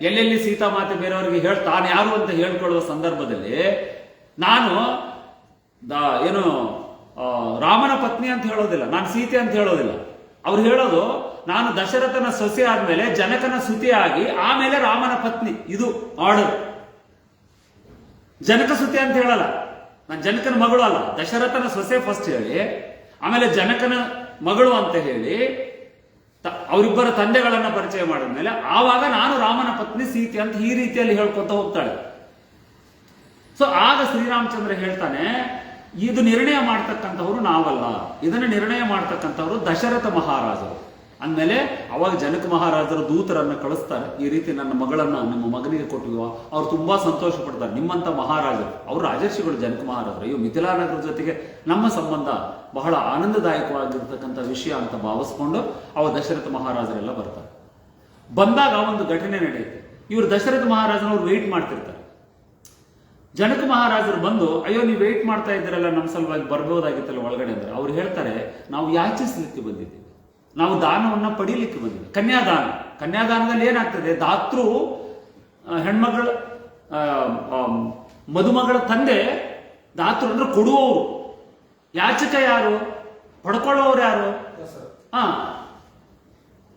ಎಲ್ಲೆಲ್ಲಿ ಸೀತಾಮಾತೆ ಬೇರೆಯವರಿಗೆ ತಾನು ಯಾರು ಅಂತ ಹೇಳ್ಕೊಳ್ಳುವ ಸಂದರ್ಭದಲ್ಲಿ ನಾನು ರಾಮನ ಪತ್ನಿ ಅಂತ ಹೇಳೋದಿಲ್ಲ, ನಾನು ಸೀತೆ ಅಂತ ಹೇಳೋದಿಲ್ಲ. ಅವ್ರು ಹೇಳೋದು ನಾನು ದಶರಥನ ಸೊಸೆ ಆದ್ಮೇಲೆ ಜನಕನ ಸುತಿಯಾಗಿ ಆಮೇಲೆ ರಾಮನ ಪತ್ನಿ. ಇದು ಆರ್ಡರ್. ಜನಕ ಸುತೆ ಅಂತ ಹೇಳಲ್ಲ, ನಾನು ಜನಕನ ಮಗಳು ಅಲ್ಲ, ದಶರಥನ ಸೊಸೆ ಫಸ್ಟ್ ಹೇಳಿ, ಆಮೇಲೆ ಜನಕನ ಮಗಳು ಅಂತ ಹೇಳಿ ಅವರಿಬ್ಬರ ತಂದೆಗಳನ್ನ ಪರಿಚಯ ಮಾಡಿದ್ಮೇಲೆ ಆವಾಗ ನಾನು ರಾಮನ ಪತ್ನಿ ಸೀತೆ ಅಂತ ಈ ರೀತಿಯಲ್ಲಿ ಹೇಳ್ಕೊತ ಹೋಗ್ತಾಳೆ. ಸೊ ಆಗ ಶ್ರೀರಾಮಚಂದ್ರ ಹೇಳ್ತಾನೆ, ಇದು ನಿರ್ಣಯ ಮಾಡ್ತಕ್ಕಂಥವ್ರು ನಾವಲ್ಲ, ಇದನ್ನ ನಿರ್ಣಯ ಮಾಡ್ತಕ್ಕಂಥವ್ರು ದಶರಥ ಮಹಾರಾಜರು. ಅಂದಮೇಲೆ ಅವಾಗ ಜನಕ ಮಹಾರಾಜರು ದೂತರನ್ನ ಕಳಿಸ್ತಾರೆ, ಈ ರೀತಿ ನನ್ನ ಮಗಳನ್ನ ನಿಮ್ಮ ಮಗನಿಗೆ ಕೊಟ್ಟಿವ. ಅವ್ರು ತುಂಬಾ ಸಂತೋಷ ಪಡ್ತಾರೆ. ನಿಮ್ಮಂತ ಮಹಾರಾಜರು, ಅವ್ರು ರಾಜರ್ಷಿಗಳು ಜನಕ ಮಹಾರಾಜರು, ಇವು ಮಿಥಿಲಾನಗರ ಜೊತೆಗೆ ನಮ್ಮ ಸಂಬಂಧ ಬಹಳ ಆನಂದದಾಯಕವಾಗಿರ್ತಕ್ಕಂಥ ವಿಷಯ ಅಂತ ಭಾವಿಸ್ಕೊಂಡು ಅವ ದಶರಥ ಮಹಾರಾಜರೆಲ್ಲ ಬರ್ತಾರೆ. ಬಂದಾಗ ಒಂದು ಘಟನೆ ನಡೆಯುತ್ತೆ. ಇವರು ದಶರಥ ಮಹಾರಾಜನವ್ರು ವೆಯ್ಟ್ ಮಾಡ್ತಿರ್ತಾರೆ. ಜನಕ ಮಹಾರಾಜರು ಬಂದು, ಅಯ್ಯೋ ನೀವು ವೆಯ್ಟ್ ಮಾಡ್ತಾ ಇದ್ದೀರಲ್ಲ, ನಮ್ಮ ಸಲುವಾಗಿ ಬರ್ಬೋದಾಗಿತ್ತಲ್ಲ ಒಳಗಡೆ ಅಂದ್ರೆ, ಅವ್ರು ಹೇಳ್ತಾರೆ, ನಾವು ಯಾಚಿಸ್ಲಿಕ್ಕೆ ಬಂದಿದ್ದೀವಿ, ನಾವು ದಾನವನ್ನ ಪಡೀಲಿಕ್ಕೆ ಬಂದಿದ್ದೀವಿ. ಕನ್ಯಾದಾನ, ಕನ್ಯಾದಾನದಲ್ಲಿ ಏನಾಗ್ತದೆ, ದಾತೃ ಹೆಣ್ಮಗಳ ಮದುಮಗಳ ತಂದೆ ದಾತೃ ಅಂದ್ರೆ ಕೊಡುವವರು, ಯಾಚಕ ಯಾರು, ಪಡ್ಕೊಳ್ಳೋರು ಯಾರು?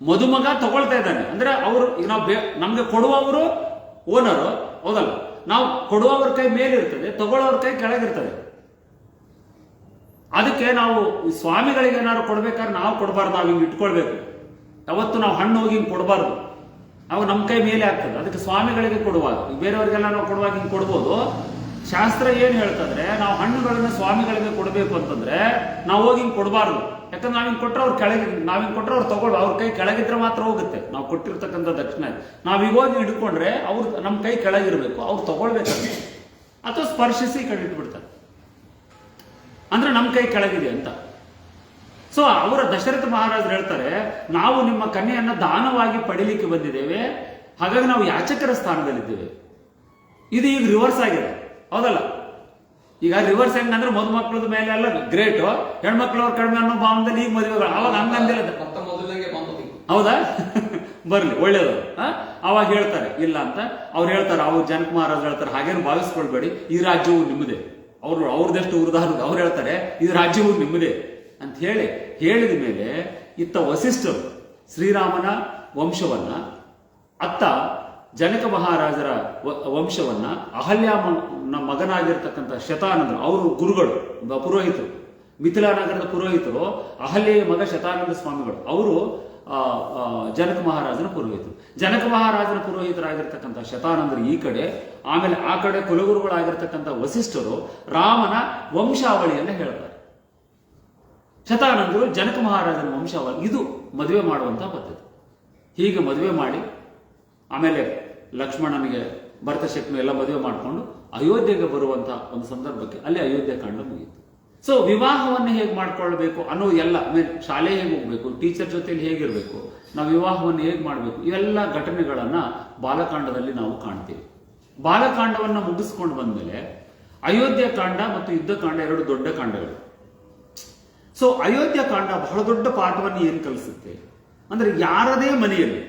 ಮದುಮಗ ತಗೊಳ್ತಾ ಇದ್ದಾನೆ ಅಂದ್ರೆ ಅವರು, ಈಗ ನಾವು ನಮ್ಗೆ ಕೊಡುವವರು ಓನರು, ಹೌದಲ್ಲ? ನಾವು ಕೊಡುವವ್ರ ಕೈ ಮೇಲಿರ್ತದೆ, ತಗೊಳ್ಳೋರ ಕೈ ಕೆಳಗಿರ್ತದೆ. ಅದಕ್ಕೆ ನಾವು ಸ್ವಾಮಿಗಳಿಗೆ ಏನಾದ್ರು ಕೊಡ್ಬೇಕಾದ್ರೆ ನಾವು ಕೊಡಬಾರ್ದು, ನಾವು ಹಿಂಗೆ ಇಟ್ಕೊಳ್ಬೇಕು. ಯಾವತ್ತು ನಾವು ಹಣ್ಣು ಹೋಗಿ ಹಿಂಗೆ ಕೊಡಬಾರ್ದು, ನಾವು ನಮ್ಮ ಕೈ ಮೇಲೆ ಆಗ್ತದೆ. ಅದಕ್ಕೆ ಸ್ವಾಮಿಗಳಿಗೆ ಕೊಡುವಾಗ, ಬೇರೆಯವರಿಗೆಲ್ಲ ನಾವು ಕೊಡುವಾಗ ಹಿಂಗೆ ಕೊಡ್ಬೋದು. ಶಾಸ್ತ್ರ ಏನ್ ಹೇಳ್ತಂದ್ರೆ, ನಾವು ಹಣ್ಣುಗಳನ್ನ ಸ್ವಾಮಿಗಳಿಗೆ ಕೊಡಬೇಕು ಅಂತಂದ್ರೆ ನಾವು ಹೋಗಿ ಹಿಂಗೆ ಕೊಡಬಾರ್ದು. ಯಾಕಂದ್ರೆ ನಾವ್ ಹಿಂಗೆ ಕೊಟ್ಟರೆ ಅವ್ರು ಕೆಳಗೆ, ನಾವ್ ಹಿಂಗೆ ಕೊಟ್ಟರೆ ಅವ್ರು ತಗೊಳ್ಳು, ಅವ್ರ ಕೈ ಕೆಳಗಿದ್ರೆ ಮಾತ್ರ ಹೋಗುತ್ತೆ ನಾವು ಕೊಟ್ಟಿರ್ತಕ್ಕಂಥ ದಕ್ಷಿಣ. ನಾವ್ ಈಗ ಹೋಗಿ ಹಿಡ್ಕೊಂಡ್ರೆ ಅವ್ರು ನಮ್ಮ ಕೈ ಕೆಳಗಿರ್ಬೇಕು, ಅವ್ರು ತಗೊಳ್ಬೇಕು, ಅಥವಾ ಸ್ಪರ್ಶಿಸಿ ಕಡೆ ಇಟ್ಬಿಡ್ತಾರೆ, ಅಂದ್ರೆ ನಮ್ಮ ಕೈ ಕೆಳಗಿದೆ ಅಂತ. ಸೊ ಅವರ ದಶರಥ ಮಹಾರಾಜರು ಹೇಳ್ತಾರೆ, ನಾವು ನಿಮ್ಮ ಕನ್ಯೆಯನ್ನ ದಾನವಾಗಿ ಪಡಿಲಿಕ್ಕೆ ಬಂದಿದ್ದೇವೆ, ಹಾಗಾಗಿ ನಾವು ಯಾಚಕರ ಸ್ಥಾನದಲ್ಲಿದ್ದೇವೆ. ಇದು ಈಗ ರಿವರ್ಸ್ ಆಗಿದೆ, ಹೌದಲ್ಲ? ಈಗ ರಿವರ್ಸ್ ಹೆಂಗಂದ್ರೆ ಮದುಮಕ್ಕಳದ ಮೇಲೆ ಎಲ್ಲ ಗ್ರೇಟ್, ಹೆಣ್ಮಕ್ಳವ್ರ ಕಡಿಮೆ ಅನ್ನೋ ಭಾವನದಲ್ಲಿ ಈಗ ಮದುವೆಗಳು. ಅವಾಗ ಹಂಗಂದಿಲ್ಲ, ಹೌದಾ? ಬರ್ಲಿ, ಒಳ್ಳೇದು. ಅವಾಗ ಹೇಳ್ತಾರೆ ಇಲ್ಲ ಅಂತ ಅವ್ರು ಹೇಳ್ತಾರೆ. ಅವ್ರು ಜನಕ ಮಹಾರಾಜ್ ಹೇಳ್ತಾರೆ, ಹಾಗೇನು ಭಾವಿಸ್ಕೊಳ್ಬೇಡಿ, ಈ ರಾಜ್ಯವು ನಿಮ್ಮದೇ. ಅವ್ರದೆಷ್ಟು ಉದಾಹರಣೆ, ಅವ್ರು ಹೇಳ್ತಾರೆ ಇದು ರಾಜ್ಯವು ನಿಮ್ಮದೇ ಅಂತ ಹೇಳಿದ ಮೇಲೆ ಇತ್ತ ವಸಿಷ್ಠರು ಶ್ರೀರಾಮನ ವಂಶವನ್ನ, ಅತ್ತ ಜನಕ ಮಹಾರಾಜರ ವಂಶವನ್ನ, ಅಹಲ್ಯಾಮನ ಮಗನಾಗಿರ್ತಕ್ಕಂಥ ಶತಾನಂದರು, ಅವರು ಗುರುಗಳು, ಪುರೋಹಿತರು, ಮಿಥಿಲಾನಗರದ ಪುರೋಹಿತರು, ಅಹಲ್ಯೆಯ ಮಗ ಶತಾನಂದ ಸ್ವಾಮಿಗಳು, ಅವರು ಜನಕ ಮಹಾರಾಜನ ಪುರೋಹಿತರು. ಜನಕ ಮಹಾರಾಜನ ಪುರೋಹಿತರಾಗಿರ್ತಕ್ಕಂಥ ಶತಾನಂದರು ಈ ಕಡೆ, ಆಮೇಲೆ ಆ ಕಡೆ ಕುಲಗುರುಗಳಾಗಿರ್ತಕ್ಕಂಥ ವಸಿಷ್ಠರು ರಾಮನ ವಂಶಾವಳಿಯನ್ನು ಹೇಳ್ತಾರೆ. ಶತಾನಂದರು ಜನಕ ಮಹಾರಾಜನ ವಂಶಾವಳಿ, ಇದು ಮದುವೆ ಮಾಡುವಂತಹ ಪದ್ಧತಿ. ಹೀಗೆ ಮದುವೆ ಮಾಡಿ ಆಮೇಲೆ ಲಕ್ಷ್ಮಣನಿಗೆ ಭರತ ಶತ್ರುಘ್ನ ಎಲ್ಲ ಮದುವೆ ಮಾಡಿಕೊಂಡು ಅಯೋಧ್ಯೆಗೆ ಬರುವಂತಹ ಒಂದು ಸಂದರ್ಭಕ್ಕೆ ಅಲ್ಲಿ ಅಯೋಧ್ಯೆ ಕಾಂಡ ಮುಗಿಯಿತು. ಸೊ ವಿವಾಹವನ್ನು ಹೇಗೆ ಮಾಡ್ಕೊಳ್ಬೇಕು ಅನ್ನೋ ಎಲ್ಲ, ಶಾಲೆ ಹೇಗೆ ಹೋಗ್ಬೇಕು, ಟೀಚರ್ ಜೊತೆಲಿ ಹೇಗಿರ್ಬೇಕು, ನಾವು ವಿವಾಹವನ್ನು ಹೇಗೆ ಮಾಡಬೇಕು, ಇವೆಲ್ಲ ಘಟನೆಗಳನ್ನ ಬಾಲಕಾಂಡದಲ್ಲಿ ನಾವು ಕಾಣ್ತೀವಿ. ಬಾಲಕಾಂಡವನ್ನ ಮುಗಿಸ್ಕೊಂಡು ಬಂದ್ಮೇಲೆ ಅಯೋಧ್ಯ ಕಾಂಡ ಮತ್ತು ಯುದ್ಧಕಾಂಡ ಎರಡು ದೊಡ್ಡ ಕಾಂಡಗಳು. ಸೊ ಅಯೋಧ್ಯ ಕಾಂಡ ಬಹಳ ದೊಡ್ಡ ಪಾಠವನ್ನು ಏನ್ ಕಲಿಸುತ್ತೆ ಅಂದ್ರೆ, ಯಾರದೇ ಮನೆಯಲ್ಲಿ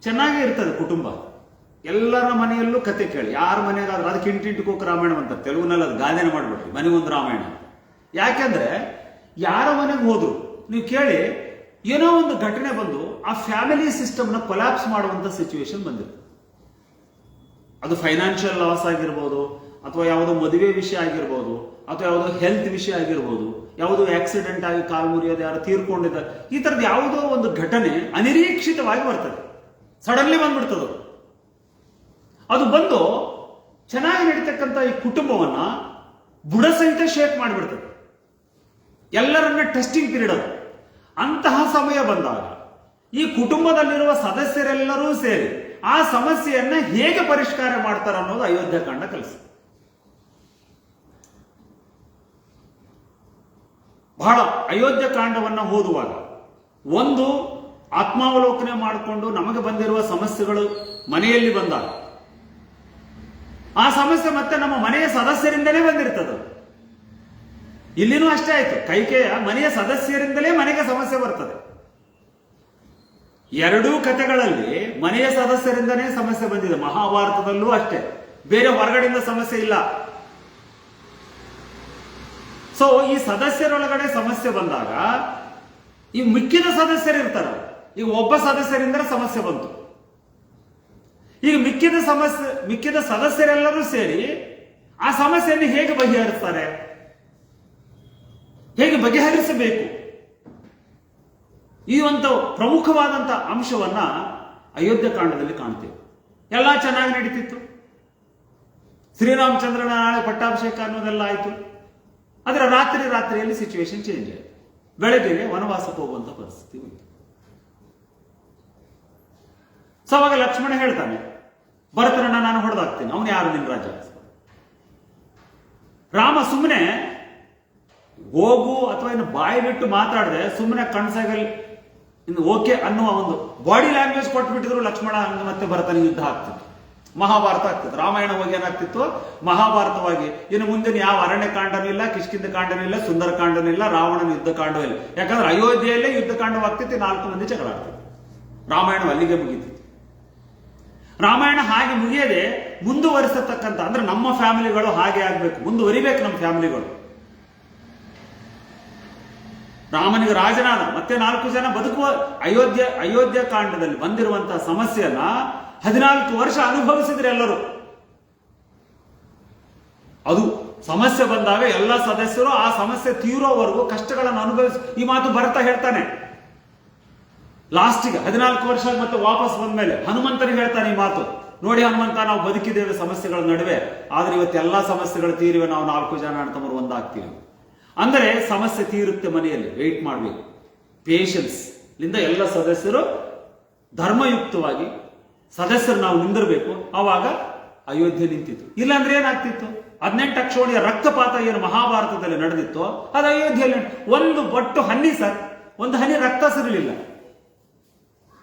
ಚೆನ್ನಾಗೇ ಇರ್ತದೆ ಕುಟುಂಬ, ಎಲ್ಲರ ಮನೆಯಲ್ಲೂ ಕತೆ ಕೇಳಿ, ಯಾರ ಮನೆಗಾದ್ರೂ ಅದಕ್ಕೆ ಇಂಟಿಂಟಿಕೋಕ್ ರಾಮಾಯಣ ಅಂತ ತೆಲುಗುನಲ್ಲಿ ಅದು ಗಾದೆನ ಮಾಡ್ಬಿಟ್ರಿ, ಮನೆಗೊಂದು ರಾಮಾಯಣ. ಯಾಕೆಂದ್ರೆ ಯಾರ ಮನೆಗೆ ಹೋದ್ರು ನೀವು ಕೇಳಿ, ಏನೋ ಒಂದು ಘಟನೆ ಬಂದು ಆ ಫ್ಯಾಮಿಲಿ ಸಿಸ್ಟಮ್ನ ಕೊಲ್ಯಾಪ್ಸ್ ಮಾಡುವಂತ ಸಿಚುವೇಶನ್ ಬಂದಿರುತ್ತೆ. ಅದು ಫೈನಾನ್ಷಿಯಲ್ ಲಾಸ್ ಆಗಿರ್ಬೋದು, ಅಥವಾ ಯಾವುದೋ ಮದುವೆ ವಿಷಯ ಆಗಿರ್ಬೋದು, ಅಥವಾ ಯಾವುದೋ ಹೆಲ್ತ್ ವಿಷಯ ಆಗಿರ್ಬೋದು, ಯಾವುದೋ ಆಕ್ಸಿಡೆಂಟ್ ಆಗಿ ಕಾಲು ಮುರಿಯೋದು, ಯಾರು ತೀರ್ಕೊಂಡಿದ್ದಾರೆ, ಈ ತರದ ಯಾವುದೋ ಒಂದು ಘಟನೆ ಅನಿರೀಕ್ಷಿತವಾಗಿ ಬರ್ತದೆ, ಸಡನ್ಲಿ ಬಂದ್ಬಿಡ್ತದೆ. ಅದು ಬಂದು ಚೆನ್ನಾಗಿ ನಡೀತಕ್ಕಂಥ ಈ ಕುಟುಂಬವನ್ನ ಬುಡ ಸಹಿತ ಶೇಕ್ ಮಾಡಿಬಿಡ್ತದೆ, ಎಲ್ಲರನ್ನ ಟೆಸ್ಟಿಂಗ್ ಪೀರಿಯಡ್ ಅದು. ಅಂತಹ ಸಮಯ ಬಂದಾಗ ಈ ಕುಟುಂಬದಲ್ಲಿರುವ ಸದಸ್ಯರೆಲ್ಲರೂ ಸೇರಿ ಆ ಸಮಸ್ಯೆಯನ್ನ ಹೇಗೆ ಪರಿಷ್ಕಾರ ಮಾಡ್ತಾರೆ ಅನ್ನೋದು ಅಯೋಧ್ಯ ಕಾಂಡ ಕಲಿಸುತ್ತೆ. ಬಹಳ ಅಯೋಧ್ಯ ಕಾಂಡವನ್ನ ಓದುವಾಗ ಒಂದು ಆತ್ಮಾವಲೋಕನೆ ಮಾಡಿಕೊಂಡು ನಮಗೆ ಬಂದಿರುವ ಸಮಸ್ಯೆಗಳು ಮನೆಯಲ್ಲಿ ಬಂದಾಗ ಆ ಸಮಸ್ಯೆ ಮತ್ತೆ ನಮ್ಮ ಮನೆಯ ಸದಸ್ಯರಿಂದಲೇ ಬಂದಿರ್ತದೆ. ಇಲ್ಲಿನೂ ಅಷ್ಟೇ ಆಯ್ತು, ಕೈಕೆಯ ಮನೆಯ ಸದಸ್ಯರಿಂದಲೇ ಮನೆಗೆ ಸಮಸ್ಯೆ ಬರ್ತದೆ. ಎರಡೂ ಕಥೆಗಳಲ್ಲಿ ಮನೆಯ ಸದಸ್ಯರಿಂದನೇ ಸಮಸ್ಯೆ ಬಂದಿದೆ. ಮಹಾಭಾರತದಲ್ಲೂ ಅಷ್ಟೇ, ಬೇರೆ ಹೊರಗಡೆಯಿಂದ ಸಮಸ್ಯೆ ಇಲ್ಲ. ಸೊ ಈ ಸದಸ್ಯರೊಳಗಡೆ ಸಮಸ್ಯೆ ಬಂದಾಗ ಈ ಮಿಕ್ಕಿದ ಸದಸ್ಯರು ಇರ್ತಾರೆ. ಈಗ ಒಬ್ಬ ಸದಸ್ಯರಿಂದ ಸಮಸ್ಯೆ ಬಂತು, ಈಗ ಮಿಕ್ಕಿದ ಸದಸ್ಯರೆಲ್ಲರೂ ಸೇರಿ ಆ ಸಮಸ್ಯೆಯನ್ನು ಹೇಗೆ ಬಗೆಹರಿಸ್ತಾರೆ, ಹೇಗೆ ಬಗೆಹರಿಸಬೇಕು, ಈ ಒಂದು ಪ್ರಮುಖವಾದಂತ ಅಂಶವನ್ನ ಅಯೋಧ್ಯ ಕಾಂಡದಲ್ಲಿ ಕಾಣ್ತೇವೆ. ಎಲ್ಲ ಚೆನ್ನಾಗಿ ನಡೀತಿತ್ತು, ಶ್ರೀರಾಮಚಂದ್ರನ ನಾಳೆ ಪಟ್ಟಾಭಿಷೇಕ ಅನ್ನೋದೆಲ್ಲ ಆಯ್ತು. ಆದರೆ ರಾತ್ರಿಯಲ್ಲಿ ಸಿಚುವೇಶನ್ ಚೇಂಜ್ ಆಯಿತು. ಬೆಳಗ್ಗೆಗೆ ವನವಾಸಕ್ಕೆ ಹೋಗುವಂತ ಪರಿಸ್ಥಿತಿ ಹೋಯಿತು. ಸೊ ಅವಾಗ ಲಕ್ಷ್ಮಣ ಹೇಳ್ತಾನೆ, ಭರತನನ್ನ ನಾನು ಹೊಡೆದಾಕ್ತೀನಿ, ಅವನು ಯಾರು ನಿನ್ನ ರಾಜ. ರಾಮ ಸುಮ್ಮನೆ ಹೋಗು ಅಥವಾ ಇನ್ನು ಬಾಯಿ ಬಿಟ್ಟು ಮಾತಾಡದೆ ಸುಮ್ಮನೆ ಕಣ್ಸಾಗಲ್ಲಿ ಇನ್ನು ಓಕೆ ಅನ್ನುವ ಒಂದು ಬಾಡಿ ಲ್ಯಾಂಗ್ವೇಜ್ ಕೊಟ್ಬಿಟ್ಟಿದ್ರು ಲಕ್ಷ್ಮಣ ಮತ್ತೆ ಭರತನ ಯುದ್ಧ ಆಗ್ತಿತ್ತು, ಮಹಾಭಾರತ ಆಗ್ತಿತ್ತು. ರಾಮಾಯಣ ಹೋಗಿ ಏನಾಗ್ತಿತ್ತು, ಮಹಾಭಾರತವಾಗಿ. ಇನ್ನು ಮುಂದಿನ ಯಾವ ಅರಣ್ಯ ಕಾಂಡನೂ ಇಲ್ಲ, ಕಿಷ್ಕಿಂದ ಕಾಂಡನೂ ಇಲ್ಲ, ಸುಂದರ ಕಾಂಡನೂ ಇಲ್ಲ, ರಾವಣನ ಯುದ್ಧ ಕಾಂಡವೂ ಇಲ್ಲ. ಯಾಕಂದ್ರೆ ಅಯೋಧ್ಯೆಯಲ್ಲೇ ಯುದ್ಧ ಕಾಂಡವಾಗ್ತಿತ್ತು, 4 ಮಂದಿ ಜಗಳ ಆಡ್ತಿತ್ತು. ರಾಮಾಯಣ ಅಲ್ಲಿಗೆ ಮುಗೀತಿತ್ತು. ರಾಮಾಯಣ ಹಾಗೆ ಮುಗಿಯದೆ ಮುಂದುವರಿಸತಕ್ಕಂಥ, ಅಂದ್ರೆ ನಮ್ಮ ಫ್ಯಾಮಿಲಿಗಳು ಹಾಗೆ ಆಗ್ಬೇಕು, ಮುಂದುವರಿಬೇಕು ನಮ್ಮ ಫ್ಯಾಮಿಲಿಗಳು. ರಾಮನಿಗೆ ರಾಜನಾದ ಮತ್ತೆ 4 ಜನ ಬದುಕುವ ಅಯೋಧ್ಯ ಕಾಂಡದಲ್ಲಿ ಬಂದಿರುವಂತಹ ಸಮಸ್ಯೆಯನ್ನ 14 ವರ್ಷ ಅನುಭವಿಸಿದ್ರೆ ಎಲ್ಲರೂ. ಅದು ಸಮಸ್ಯೆ ಬಂದಾಗ ಎಲ್ಲ ಸದಸ್ಯರು ಆ ಸಮಸ್ಯೆ ತೀರೋವರೆಗೂ ಕಷ್ಟಗಳನ್ನು ಅನುಭವಿಸಿ, ಈ ಮಾತು ಭರತ ಹೇಳ್ತಾನೆ ಲಾಸ್ಟಿಗೆ 14 ವರ್ಷ ಮತ್ತೆ ವಾಪಸ್ ಬಂದ್ಮೇಲೆ ಹನುಮಂತನಿಗೆ ಹೇಳ್ತಾನೆ ಈ ಮಾತು. ನೋಡಿ ಹನುಮಂತ, ನಾವು ಬದುಕಿದ್ದೇವೆ ಸಮಸ್ಯೆಗಳ ನಡುವೆ, ಆದ್ರೆ ಇವತ್ತೆಲ್ಲಾ ಸಮಸ್ಯೆಗಳು ತೀರಿವೆ, ನಾವು 4 ಜನ ಅಣ್ಣತಮ್ಮರು ಒಂದಾಗ್ತೀವಿ. ಅಂದರೆ ಸಮಸ್ಯೆ ತೀರುತ್ತೆ ಮನೆಯಲ್ಲಿ, ವೆಯ್ಟ್ ಮಾಡಬೇಕು, ಪೇಷನ್ಸ್ ಲಿಂದ ಎಲ್ಲ ಸದಸ್ಯರು ಧರ್ಮಯುಕ್ತವಾಗಿ ಸದಸ್ಯರು ನಾವು ನಿಂದಿರಬೇಕು. ಆವಾಗ ಅಯೋಧ್ಯೆ ನಿಂತಿತ್ತು. ಇಲ್ಲಾಂದ್ರೆ ಏನಾಗ್ತಿತ್ತು, 18 ಅಕ್ಷೋಣಿಯ ರಕ್ತಪಾತ ಏನು ಮಹಾಭಾರತದಲ್ಲಿ ನಡೆದಿತ್ತು ಅದು ಅಯೋಧ್ಯೆಯಲ್ಲಿ ಒಂದು ಬೊಟ್ಟು ಹನಿ ಸರ್, ಒಂದು ಹನಿ ರಕ್ತ ಸಿರಲಿಲ್ಲ.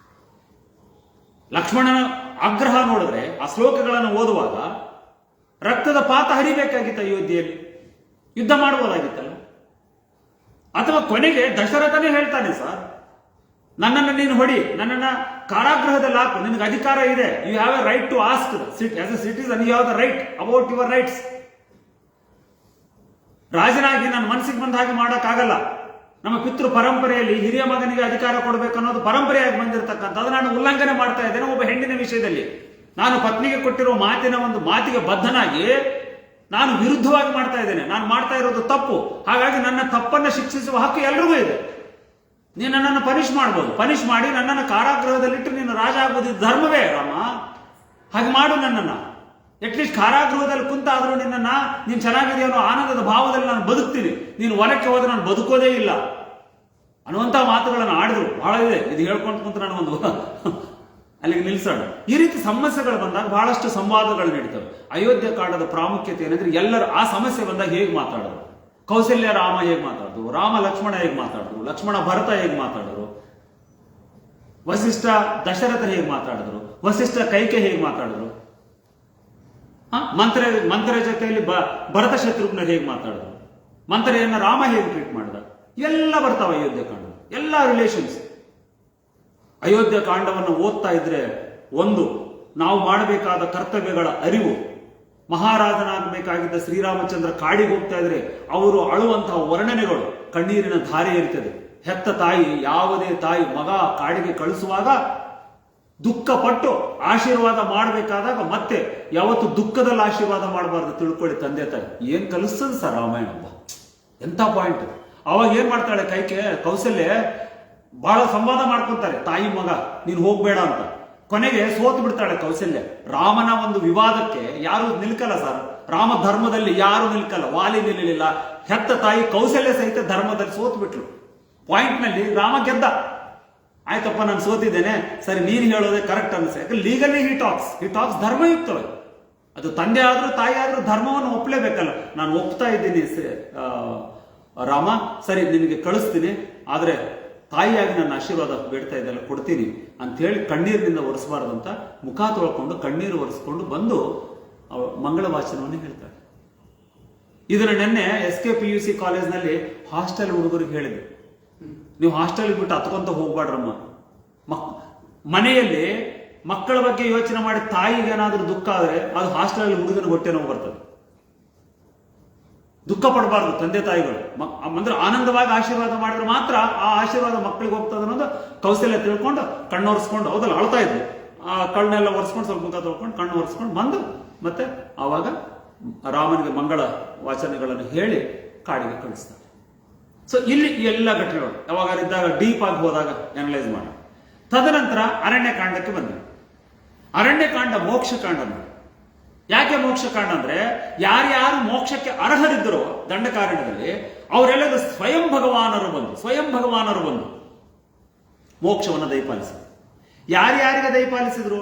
ಲಕ್ಷ್ಮಣನ ಆಗ್ರಹ ನೋಡಿದ್ರೆ ಆ ಶ್ಲೋಕಗಳನ್ನು ಓದುವಾಗ ರಕ್ತದ ಪಾತ ಹರಿಬೇಕಾಗಿತ್ತು ಅಯೋಧ್ಯೆಯಲ್ಲಿ, ಯುದ್ಧ ಮಾಡಬಹುದಾಗಿತ್ತಲ್ಲ. ಅಥವಾ ಕೊನೆಗೆ ದಶರಥನೇ ಹೇಳ್ತಾನೆ, ಸರ್ ನನ್ನನ್ನು ನೀನು ಹೊಡಿ, ನನ್ನನ್ನ ಕಾರಾಗೃಹದಲ್ಲಿ ಹಾಕು, ನಿನಗೆ ಅಧಿಕಾರ ಇದೆ, you have a right to ask as a citizen, you have the right about your rights. ರಾಜನಾಗಿ ನನ್ನ ಮನಸ್ಸಿಗೆ ಬಂದ ಹಾಗೆ ಮಾಡೋಕ್ಕಾಗಲ್ಲ. ನಮ್ಮ ಪಿತೃ ಪರಂಪರೆಯಲ್ಲಿ ಹಿರಿಯ ಮಗನಿಗೆ ಅಧಿಕಾರ ಕೊಡಬೇಕು ಅನ್ನೋದು ಪರಂಪರೆಯಾಗಿ ಬಂದಿರತಕ್ಕಂಥ, ಅದು ನಾನು ಉಲ್ಲಂಘನೆ ಮಾಡ್ತಾ ಇದ್ದೇನೆ ಒಬ್ಬ ಹೆಣ್ಣಿನ ವಿಷಯದಲ್ಲಿ. ನಾನು ಪತ್ನಿಗೆ ಕೊಟ್ಟಿರುವ ಮಾತಿಗೆ ಬದ್ಧನಾಗಿ ನಾನು ವಿರುದ್ಧವಾಗಿ ಮಾಡ್ತಾ ಇದ್ದೇನೆ, ನಾನು ಮಾಡ್ತಾ ಇರೋದು ತಪ್ಪು. ಹಾಗಾಗಿ ನನ್ನ ತಪ್ಪನ್ನು ಶಿಕ್ಷಿಸುವ ಹಕ್ಕು ಎಲ್ರಿಗೂ ಇದೆ. ನೀನು ನನ್ನನ್ನು ಪನಿಷ್ ಮಾಡ್ಬೋದು, ಪನಿಷ್ ಮಾಡಿ ನನ್ನನ್ನು ಕಾರಾಗೃಹದಲ್ಲಿಟ್ಟು ನೀನು ರಾಜ ಆಗೋದು ಧರ್ಮವೇ ರಾಮ. ಹಾಗೆ ಮಾಡು, ನನ್ನನ್ನು ಅಟ್ಲೀಸ್ಟ್ ಕಾರಾಗೃಹದಲ್ಲಿ ಕುಂತಾದ್ರೂ ನೀನು ಚೆನ್ನಾಗಿದೆ ಅನ್ನೋ ಆನಂದದ ಭಾವದಲ್ಲಿ ನಾನು ಬದುಕ್ತೀನಿ. ನೀನು ಹೊರಕ್ಕೆ ಹೋದ್ರೆ ನಾನು ಬದುಕೋದೇ ಇಲ್ಲ ಅನ್ನುವಂಥ ಮಾತುಗಳನ್ನು ಆಡಿದ್ರು. ಬಹಳ ಇದೆ, ಇದು ಹೇಳ್ಕೊಂಡು ಕುಂತ ನಾನು ಒಂದು ಅಲ್ಲಿಗೆ ನಿಲ್ಸೋಣ. ಈ ರೀತಿ ಸಮಸ್ಯೆಗಳು ಬಂದಾಗ ಬಹಳಷ್ಟು ಸಂವಾದಗಳು ನಡೀತವೆ. ಅಯೋಧ್ಯ ಕಾಂಡದ ಪ್ರಾಮುಖ್ಯತೆ ಏನಂದ್ರೆ ಎಲ್ಲರೂ ಆ ಸಮಸ್ಯೆ ಬಂದಾಗ ಹೇಗೆ ಮಾತಾಡೋದು, ಕೌಸಲ್ಯ ರಾಮ ಹೇಗೆ ಮಾತಾಡಿದ್ರು, ರಾಮ ಲಕ್ಷ್ಮಣ ಹೇಗೆ ಮಾತಾಡಿದ್ರು, ಲಕ್ಷ್ಮಣ ಭರತ ಹೇಗೆ ಮಾತಾಡಿದ್ರು, ವಸಿಷ್ಠ ದಶರಥ ಹೇಗೆ ಮಾತಾಡಿದ್ರು, ವಸಿಷ್ಠ ಕೈಕೆ ಹೇಗೆ ಮಾತಾಡಿದ್ರು, ಮಂತ್ರೆ ಜೊತೆಯಲ್ಲಿ ಭರತ ಶತ್ರುಘ್ನ ಹೇಗೆ ಮಾತಾಡಿದ್ರು, ಮಂತ್ರೆಯನ್ನ ರಾಮ ಹೇಗೆ ಟ್ರೀಟ್ ಮಾಡಿದ, ಎಲ್ಲ ಬರ್ತಾವ ಅಯೋಧ್ಯ ಕಾಂಡ, ಎಲ್ಲ ರಿಲೇಷನ್ಸ್. ಅಯೋಧ್ಯ ಕಾಂಡವನ್ನು ಓದ್ತಾ ಇದ್ರೆ ಒಂದು ನಾವು ಮಾಡಬೇಕಾದ ಕರ್ತವ್ಯಗಳ ಅರಿವು. ಮಹಾರಾಜನಾಗಬೇಕಾಗಿದ್ದ ಶ್ರೀರಾಮಚಂದ್ರ ಕಾಡಿಗೆ ಹೋಗ್ತಾ ಇದ್ರೆ ಅವರು ಅಳುವಂತಹ ವರ್ಣನೆಗಳು, ಕಣ್ಣೀರಿನ ಧಾರೆ ಇರ್ತದೆ. ಹೆತ್ತ ತಾಯಿ, ಯಾವುದೇ ತಾಯಿ ಮಗ ಕಾಡಿಗೆ ಕಳಿಸುವಾಗ ದುಃಖಪಟ್ಟು ಆಶೀರ್ವಾದ ಮಾಡಬೇಕಾದಾಗ ಮತ್ತೆ ಯಾವತ್ತು ದುಃಖದಲ್ಲಿ ಆಶೀರ್ವಾದ ಮಾಡಬಾರ್ದು ತಿಳ್ಕೊಳ್ಳಿ ತಂದೆ ತಾಯಿ. ಏನ್ ಕಲಿಸ್ತದೆ ಸರ್ ರಾಮಾಯಣ, ಎಂತ ಪಾಯಿಂಟ್. ಅವಾಗ ಏನ್ ಮಾಡ್ತಾಳೆ ಕೌಸಲ್ಯ, ಬಹಳ ಸಂವಾದ ಮಾಡ್ಕೊಂತಾರೆ ತಾಯಿ ಮಗ, ನೀನು ಹೋಗ್ಬೇಡ ಅಂತ. ಕೊನೆಗೆ ಸೋತು ಬಿಡ್ತಾಳೆ ಕೌಸಲ್ಯ. ರಾಮನ ಒಂದು ವಿವಾದಕ್ಕೆ ಯಾರು ನಿಲ್ಕಲ್ಲ ಸರ್, ರಾಮ ಧರ್ಮದಲ್ಲಿ ಯಾರು ನಿಲ್ಕಲ್ಲ. ವಾಲಿ ನಿಲ್ಲಲಿಲ್ಲ, ಹೆತ್ತ ತಾಯಿ ಕೌಸಲ್ಯ ಸಹಿತ ಧರ್ಮದಲ್ಲಿ ಸೋತು ಬಿಟ್ರು. ಪಾಯಿಂಟ್ ನಲ್ಲಿ ರಾಮ ಗೆದ್ದ. ಆಯ್ತಪ್ಪ ನಾನು ಸೋತಿದ್ದೇನೆ, ಸರಿ ನೀನು ಹೇಳೋದೇ ಕರೆಕ್ಟ್ ಅನ್ಸ. ಯಾಕಂದ್ರೆ ಲೀಗಲಿ ಹಿ ಟಾಕ್ಸ್ ಧರ್ಮಯುಕ್ತವಾಗಿ. ಅದು ತಂದೆ ಆದ್ರೂ ತಾಯಿ ಆದ್ರೂ ಧರ್ಮವನ್ನು ಒಪ್ಪಲೇಬೇಕಲ್ಲ. ನಾನು ಒಪ್ತಾ ಇದ್ದೀನಿ ರಾಮ, ಸರಿ ನಿನಗೆ ಕಳಿಸ್ತೀನಿ, ಆದ್ರೆ ತಾಯಿಯಾಗಿ ನನ್ನ ಆಶೀರ್ವಾದ ಬೇಡ್ತಾ ಇದ್ದಲ್ಲ ಕೊಡ್ತೀನಿ ಅಂತ ಹೇಳಿ ಕಣ್ಣೀರಿನಿಂದ ಒರೆಸಬಾರ್ದಂತ ಮುಖ ತೊಳ್ಕೊಂಡು ಕಣ್ಣೀರು ಒರೆಸ್ಕೊಂಡು ಬಂದು ಮಂಗಳ ವಾಚನವನ್ನು ಹೇಳ್ತಾರೆ. ಇದನ್ನ ನಿನ್ನೆ SKPUC ಕಾಲೇಜ್ನಲ್ಲಿ ಹಾಸ್ಟೆಲ್ ಹುಡುಗರಿಗೆ ಹೇಳಿದೆ, ನೀವು ಹಾಸ್ಟೆಲ್ ಬಿಟ್ಟು ಹತ್ಕೊಂತ ಹೋಗ್ಬಾಡ್ರಮ್ಮ. ಮನೆಯಲ್ಲಿ ಮಕ್ಕಳ ಬಗ್ಗೆ ಯೋಚನೆ ಮಾಡಿ ತಾಯಿಗೆ ಏನಾದ್ರೂ ದುಃಖ ಆದ್ರೆ ಅದು ಹಾಸ್ಟೆಲ್ ಹುಡುಗನ ಹೊಟ್ಟೆ ನೋವು ಬರ್ತದೆ. ದುಃಖ ಪಡಬಾರ್ದು ತಂದೆ ತಾಯಿಗಳು. ಅಂದ್ರೆ ಆನಂದವಾಗಿ ಆಶೀರ್ವಾದ ಮಾಡಿದ್ರೆ ಮಾತ್ರ ಆ ಆಶೀರ್ವಾದ ಮಕ್ಕಳಿಗೆ ಹೋಗ್ತದೆ ಅನ್ನೋದು ಕೌಶಲ್ಯ ತಿಳ್ಕೊಂಡು ಕಣ್ಣು ಒರೆಸ್ಕೊಂಡು, ಹೌದಲ್ಲ ಅಳ್ತಾ ಇದ್ವಿ, ಆ ಕಣ್ಣೆಲ್ಲ ಒರೆಸ್ಕೊಂಡು ಸ್ವಲ್ಪ ಮುಖ ತೊಳ್ಕೊಂಡು ಕಣ್ಣು ಒರೆಸ್ಕೊಂಡು ಬಂದು ಮತ್ತೆ ಆವಾಗ ರಾಮನಿಗೆ ಮಂಗಳ ವಾಚನಗಳನ್ನು ಹೇಳಿ ಕಾಡಿಗೆ ಕಳಿಸ್ತಾರೆ. ಸೊ ಇಲ್ಲಿ ಎಲ್ಲ ಘಟನೆಗಳು ಯಾವಾಗಲಿದ್ದಾಗ ಡೀಪ್ ಆಗಿ ಹೋದಾಗ ಅನಲೈಸ್ ಮಾಡೋಣ. ತದನಂತರ ಅರಣ್ಯಕಾಂಡಕ್ಕೆ ಬಂದ್ವಿ. ಅರಣ್ಯಕಾಂಡ ಮೋಕ್ಷಕಾಂಡ ನೋಡಿ. ಯಾಕೆ ಮೋಕ್ಷಕಾಂಡ ಅಂದ್ರೆ ಯಾರ್ಯಾರು ಮೋಕ್ಷಕ್ಕೆ ಅರ್ಹರಿದ್ದರೋ ದಂಡಕಾರಣ್ಯದಲ್ಲಿ ಅವರೆಲ್ಲರೂ ಸ್ವಯಂ ಭಗವಾನರು ಬಂದು ಮೋಕ್ಷವನ್ನು ದಯಪಾಲಿಸಿದರು. ಯಾರ್ಯಾರಿಗೆ ದಯಪಾಲಿಸಿದ್ರು?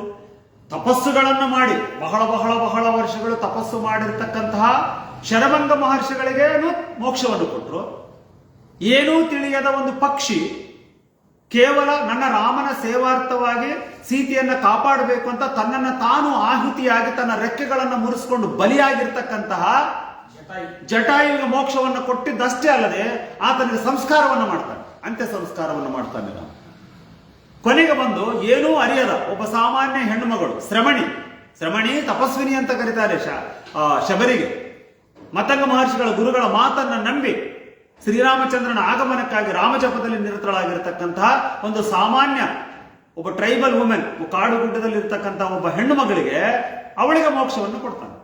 ತಪಸ್ಸುಗಳನ್ನು ಮಾಡಿ ಬಹಳ ಬಹಳ ಬಹಳ ವರ್ಷಗಳು ತಪಸ್ಸು ಮಾಡಿರ್ತಕ್ಕಂತಹ ಶರಭಂಗ ಮಹರ್ಷಿಗಳಿಗೆ ಮೋಕ್ಷವನ್ನು ಕೊಟ್ಟರು. ಏನೂ ತಿಳಿಯದ ಒಂದು ಪಕ್ಷಿ ಕೇವಲ ನನ್ನ ರಾಮನ ಸೇವಾರ್ಥವಾಗಿ ಸೀತೆಯನ್ನ ಕಾಪಾಡಬೇಕು ಅಂತ ತನ್ನನ್ನು ತಾನು ಆಹುತಿಯಾಗಿ ತನ್ನ ರೆಕ್ಕೆಗಳನ್ನು ಮುರಿಸಿಕೊಂಡು ಬಲಿಯಾಗಿರ್ತಕ್ಕಂತಹ ಜಟಾಯುವಿಗೆ ಮೋಕ್ಷವನ್ನು ಕೊಟ್ಟಿದ್ದಷ್ಟೇ ಅಲ್ಲದೆ ಆತನಿಗೆ ಸಂಸ್ಕಾರವನ್ನು ಮಾಡ್ತಾನೆ, ಅಂತ್ಯ ಸಂಸ್ಕಾರವನ್ನು ಮಾಡ್ತಾನೆ. ನಾವು ಕೊನೆಗೆ ಬಂದು ಏನೂ ಅರಿಯದ ಒಬ್ಬ ಸಾಮಾನ್ಯ ಹೆಣ್ಣುಮಗಳು ಶ್ರಮಣಿ ತಪಸ್ವಿನಿ ಅಂತ ಕರೀತಾರೆ ಶಬರಿಗೆ. ಮತಂಗ ಮಹರ್ಷಿಗಳ ಗುರುಗಳ ಮಾತನ್ನ ನಂಬಿ ಶ್ರೀರಾಮಚಂದ್ರನ ಆಗಮನಕ್ಕಾಗಿ ರಾಮಜಪದಲ್ಲಿ ನಿರತಳಾಗಿರ್ತಕ್ಕಂತಹ ಒಂದು ಸಾಮಾನ್ಯ ಒಬ್ಬ ಟ್ರೈಬಲ್ ವುಮೆನ್, ಕಾಡು ಗುಡ್ಡದಲ್ಲಿ ಇರ್ತಕ್ಕಂತಹ ಒಬ್ಬ ಹೆಣ್ಣು ಮಗಳಿಗೆ ಅವಳಿಗೆ ಮೋಕ್ಷವನ್ನು ಕೊಡ್ತಾನೆ.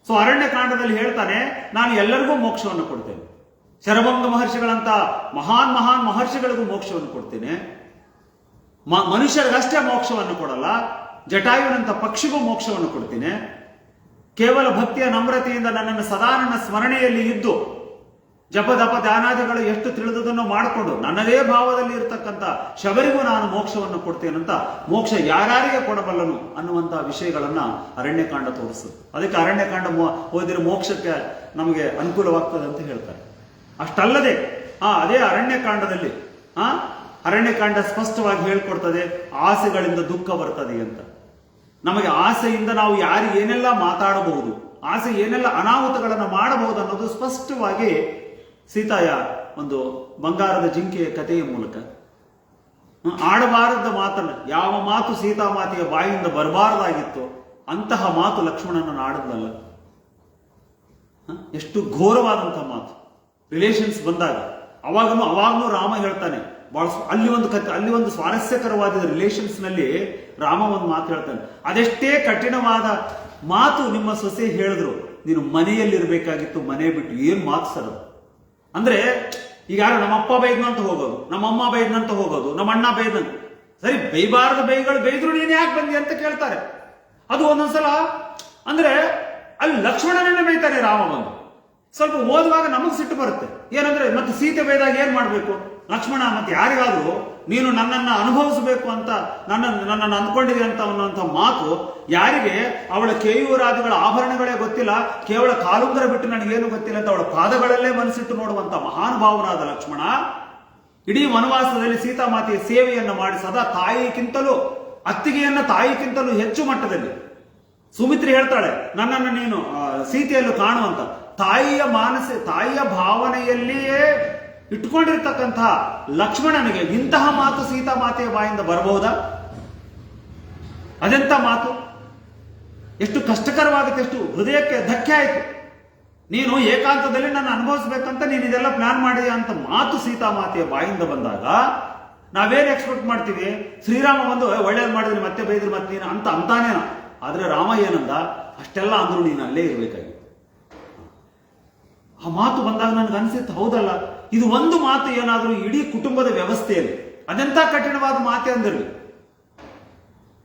ಸೊ ಅರಣ್ಯಕಾಂಡದಲ್ಲಿ ಹೇಳ್ತಾನೆ, ನಾನು ಎಲ್ಲರಿಗೂ ಮೋಕ್ಷವನ್ನು ಕೊಡ್ತೇನೆ. ಶರಭಂಗ ಮಹರ್ಷಿಗಳಂತ ಮಹಾನ್ ಮಹರ್ಷಿಗಳಿಗೂ ಮೋಕ್ಷವನ್ನು ಕೊಡ್ತೇನೆ. ಮನುಷ್ಯರಿಗಷ್ಟೇ ಮೋಕ್ಷವನ್ನು ಕೊಡಲ್ಲ, ಜಟಾಯುವಿನಂತ ಪಕ್ಷಿಗೂ ಮೋಕ್ಷವನ್ನು ಕೊಡ್ತೀನಿ. ಕೇವಲ ಭಕ್ತಿಯ ನಮ್ರತೆಯಿಂದ ನನ್ನನ್ನು ಸದಾ ನನ್ನ ಸ್ಮರಣೆಯಲ್ಲಿ ಇದ್ದು ಜಪದಪ ಧ್ಯಾನಾದಿಗಳು ಎಷ್ಟು ತಿಳಿದುದನ್ನು ಮಾಡಿಕೊಂಡು ನನ್ನದೇ ಭಾವದಲ್ಲಿ ಇರತಕ್ಕಂಥ ಶಬರಿಗೂ ನಾನು ಮೋಕ್ಷವನ್ನು ಕೊಡ್ತೇನಂತ ಮೋಕ್ಷ ಯಾರ್ಯಾರಿಗೆ ಕೊಡಬಲ್ಲನು ಅನ್ನುವಂತಹ ವಿಷಯಗಳನ್ನ ಅರಣ್ಯಕಾಂಡ ತೋರಿಸ್ತದೆ. ಅದಕ್ಕೆ ಅರಣ್ಯಕಾಂಡ ಓದಿರೋ ಮೋಕ್ಷಕ್ಕೆ ನಮಗೆ ಅನುಕೂಲವಾಗ್ತದೆ ಅಂತ ಹೇಳ್ತಾರೆ. ಅಷ್ಟಲ್ಲದೆ ಅದೇ ಅರಣ್ಯಕಾಂಡದಲ್ಲಿ ಅರಣ್ಯಕಾಂಡ ಸ್ಪಷ್ಟವಾಗಿ ಹೇಳ್ಕೊಡ್ತದೆ, ಆಸೆಗಳಿಂದ ದುಃಖ ಬರ್ತದೆ ಅಂತ. ನಮಗೆ ಆಸೆಯಿಂದ ನಾವು ಯಾರಿಗೆ ಏನೆಲ್ಲ ಮಾತಾಡಬಹುದು, ಆಸೆ ಏನೆಲ್ಲ ಅನಾಹುತಗಳನ್ನು ಮಾಡಬಹುದು ಅನ್ನೋದು ಸ್ಪಷ್ಟವಾಗಿ ಸೀತಾಯ ಒಂದು ಬಂಗಾರದ ಜಿಂಕೆಯ ಕಥೆಯ ಮೂಲಕ ಆಡಬಾರದ ಮಾತನ್ನ, ಯಾವ ಮಾತು ಸೀತಾಮಾತೆಯ ಬಾಯಿಯಿಂದ ಬರಬಾರದಾಗಿತ್ತು ಅಂತಹ ಮಾತು ಲಕ್ಷ್ಮಣನನ್ನು ಆಡದಲ್ಲ. ಎಷ್ಟು ಘೋರವಾದಂತಹ ಮಾತು. ರಿಲೇಷನ್ಸ್ ಬಂದಾಗ ಅವಾಗನೂ ರಾಮ ಹೇಳ್ತಾನೆ, ಅಲ್ಲಿ ಒಂದು ಸ್ವಾರಸ್ಯಕರವಾದ ರಿಲೇಷನ್ಸ್ ನಲ್ಲಿ ರಾಮ ಒಂದು ಮಾತು ಹೇಳ್ತಾನೆ, ಅದೆಷ್ಟೇ ಕಠಿಣವಾದ ಮಾತು ನಿಮ್ಮ ಸೊಸೆ ಹೇಳಿದ್ರು ನೀನು ಮನೆಯಲ್ಲಿರ್ಬೇಕಾಗಿತ್ತು, ಮನೆ ಬಿಟ್ಟು ಏನ್ ಮಾತು ಸರ್. ಅಂದ್ರೆ ಈಗ ಯಾರು ನಮ್ಮಪ್ಪ ಬೈದ್ನಂತ ಹೋಗೋದು, ನಮ್ಮಮ್ಮ ಬೈದ್ನಂತ ಹೋಗೋದು, ನಮ್ಮ ಅಣ್ಣ ಬೈದ್ನಂತ, ಸರಿ ಬೈಬಾರದ ಬೈಗಳು ಬೈದ್ರು ನೀನ್ ಯಾಕೆ ಬಂದಿ ಅಂತ ಕೇಳ್ತಾರೆ. ಅದು ಒಂದೊಂದ್ಸಲ ಅಂದ್ರೆ ಅಲ್ಲಿ ಲಕ್ಷ್ಮಣನನ್ನ ಬೈತಾನೆ ರಾಮ ಬಂದು. ಸ್ವಲ್ಪ ಓದುವಾಗ ನಮಗ್ ಸಿಟ್ಟು ಬರುತ್ತೆ. ಏನಂದ್ರೆ ಮತ್ತೆ ಸೀತೆ ಬೈದಾಗ ಏನ್ ಮಾಡ್ಬೇಕು, ಲಕ್ಷ್ಮಣ ಮತ್ತೆ ಯಾರಿಗಾದ್ರೂ ನೀನು ನನ್ನನ್ನು ಅನುಭವಿಸಬೇಕು ಅಂತ ನನ್ನನ್ನು ಅಂದ್ಕೊಂಡಿದೆ ಅಂತ ಅನ್ನುವಂಥ ಮಾತು ಯಾರಿಗೆ ಅವಳ ಕೇಯೂರಾದಿಗಳ ಆಭರಣಗಳೇ ಗೊತ್ತಿಲ್ಲ, ಕೇವಲ ಕಾಲುಂಗರ ಬಿಟ್ಟು ನನಗೇನು ಗೊತ್ತಿಲ್ಲ ಅಂತ ಅವಳ ಪಾದಗಳಲ್ಲೇ ಮನಸ್ಸಿಟ್ಟು ನೋಡುವಂತ ಮಹಾನುಭಾವನಾದ ಲಕ್ಷ್ಮಣ ಇಡೀ ವನವಾಸದಲ್ಲಿ ಸೀತಾಮಾತೆಯ ಸೇವೆಯನ್ನು ಮಾಡಿ ಸದಾ ತಾಯಿಗಿಂತಲೂ ಹೆಚ್ಚು ಮಟ್ಟದಲ್ಲಿ ಸುಮಿತ್ರೆ ಹೇಳ್ತಾಳೆ, ನನ್ನನ್ನು ನೀನು ಸೀತೆಯಲ್ಲೂ ಕಾಣುವಂತ ತಾಯಿಯ ಭಾವನೆಯಲ್ಲಿಯೇ ಇಟ್ಕೊಂಡಿರ್ತಕ್ಕಂತಹ ಲಕ್ಷ್ಮಣನಿಗೆ ಇಂತಹ ಮಾತು ಸೀತಾಮಾತೆಯ ಬಾಯಿಂದ ಬರಬಹುದಾ? ಅದೆಂತ ಮಾತು, ಎಷ್ಟು ಕಷ್ಟಕರವಾಗುತ್ತೆ, ಎಷ್ಟು ಹೃದಯಕ್ಕೆ ಧಕ್ಕೆ ಆಯ್ತು. ನೀನು ಏಕಾಂತದಲ್ಲಿ ನನ್ನ ಅನುಭವಿಸ್ಬೇಕಂತ ನೀನು ಇದೆಲ್ಲ ಪ್ಲಾನ್ ಮಾಡಿದೀಯ ಅಂತ ಮಾತು ಸೀತಾಮಾತೆಯ ಬಾಯಿಂದ ಬಂದಾಗ ನಾವೇನು ಎಕ್ಸ್ಪೆಕ್ಟ್ ಮಾಡ್ತೀವಿ? ಶ್ರೀರಾಮ ಬಂದು ಒಳ್ಳೇದು ಮಾಡಿದ್ರಿ ಮತ್ತೆ ಬೈದ್ರಿ ಮತ್ತೆ ನೀನು ಅಂತಾನೇನ. ಆದ್ರೆ ರಾಮ ಏನಂದ, ಅಷ್ಟೆಲ್ಲ ಅಂದ್ರು ನೀನು ಅಲ್ಲೇ ಇರ್ಬೇಕಾಗಿ. ಆ ಮಾತು ಬಂದಾಗ ನನ್ಗೆ ಅನ್ಸಿತ್ತು, ಹೌದಲ್ಲ, ಇದು ಒಂದು ಮಾತು ಏನಾದ್ರೂ ಇಡೀ ಕುಟುಂಬದ ವ್ಯವಸ್ಥೆಯಲ್ಲಿ ಅದೆಂತ ಕಠಿಣವಾದ ಮಾತೆ ಅಂದಿರಲಿ,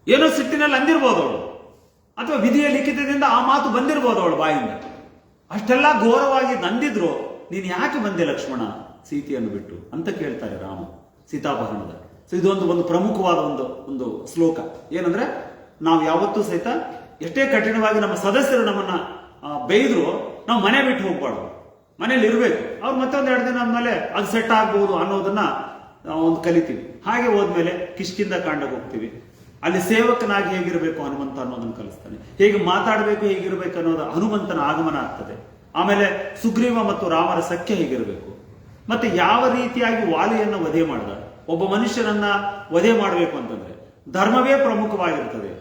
ಏನೋ ಸಿಟ್ಟಿನಲ್ಲಿ ಅಂದಿರ್ಬೋದು ಅವಳು, ಅಥವಾ ವಿಧಿಯ ಲಿಖಿತದಿಂದ ಆ ಮಾತು ಬಂದಿರ್ಬೋದು ಅವಳು ಬಾಯಿಂದ. ಅಷ್ಟೆಲ್ಲ ಘೋರವಾಗಿ ನಂದಿದ್ರು ನೀನು ಯಾಕೆ ಬಂದೆ ಲಕ್ಷ್ಮಣ ಸೀತೆಯನ್ನು ಬಿಟ್ಟು ಅಂತ ಕೇಳ್ತಾರೆ ರಾಮ ಸೀತಾಪಹರಣದ. ಸೊ ಇದೊಂದು ಪ್ರಮುಖವಾದ ಒಂದು ಶ್ಲೋಕ. ಏನಂದ್ರೆ ನಾವು ಯಾವತ್ತೂ ಸಹಿತ ಎಷ್ಟೇ ಕಠಿಣವಾಗಿ ನಮ್ಮ ಸದಸ್ಯರು ನಮ್ಮನ್ನ ಬೈದ್ರು ನಾವು ಮನೆ ಬಿಟ್ಟು ಹೋಗ್ಬಾರ್ದು, ಮನೇಲಿ ಇರ್ಬೇಕು. ಅವ್ರು ಮತ್ತೊಂದು 2 ದಿನ ಆದ್ಮೇಲೆ ಅದು ಸೆಟ್ ಆಗ್ಬಹುದು ಅನ್ನೋದನ್ನ ಒಂದು ಕಲಿತೀವಿ. ಹಾಗೆ ಹೋದ್ಮೇಲೆ ಕಿಷ್ಕಿಂಧ ಕಾಂಡಕ್ಕೆ ಹೋಗ್ತೀವಿ. ಅಲ್ಲಿ ಸೇವಕನಾಗಿ ಹೇಗಿರಬೇಕು ಹನುಮಂತ ಅನ್ನೋದನ್ನು ಕಲಿಸ್ತಾನೆ, ಹೇಗೆ ಮಾತಾಡಬೇಕು ಹೇಗಿರ್ಬೇಕು ಅನ್ನೋದು ಹನುಮಂತನ ಆಗಮನ ಆಗ್ತದೆ. ಆಮೇಲೆ ಸುಗ್ರೀವ ಮತ್ತು ರಾಮರ ಸಖ್ಯ ಹೇಗಿರಬೇಕು, ಮತ್ತೆ ಯಾವ ರೀತಿಯಾಗಿ ವಾಲಿಯನ್ನು ವಧೆ ಮಾಡಿದ. ಒಬ್ಬ ಮನುಷ್ಯನನ್ನ ವಧೆ ಮಾಡಬೇಕು ಅಂತಂದ್ರೆ ಧರ್ಮವೇ ಪ್ರಮುಖವಾಗಿರ್ತದೆ.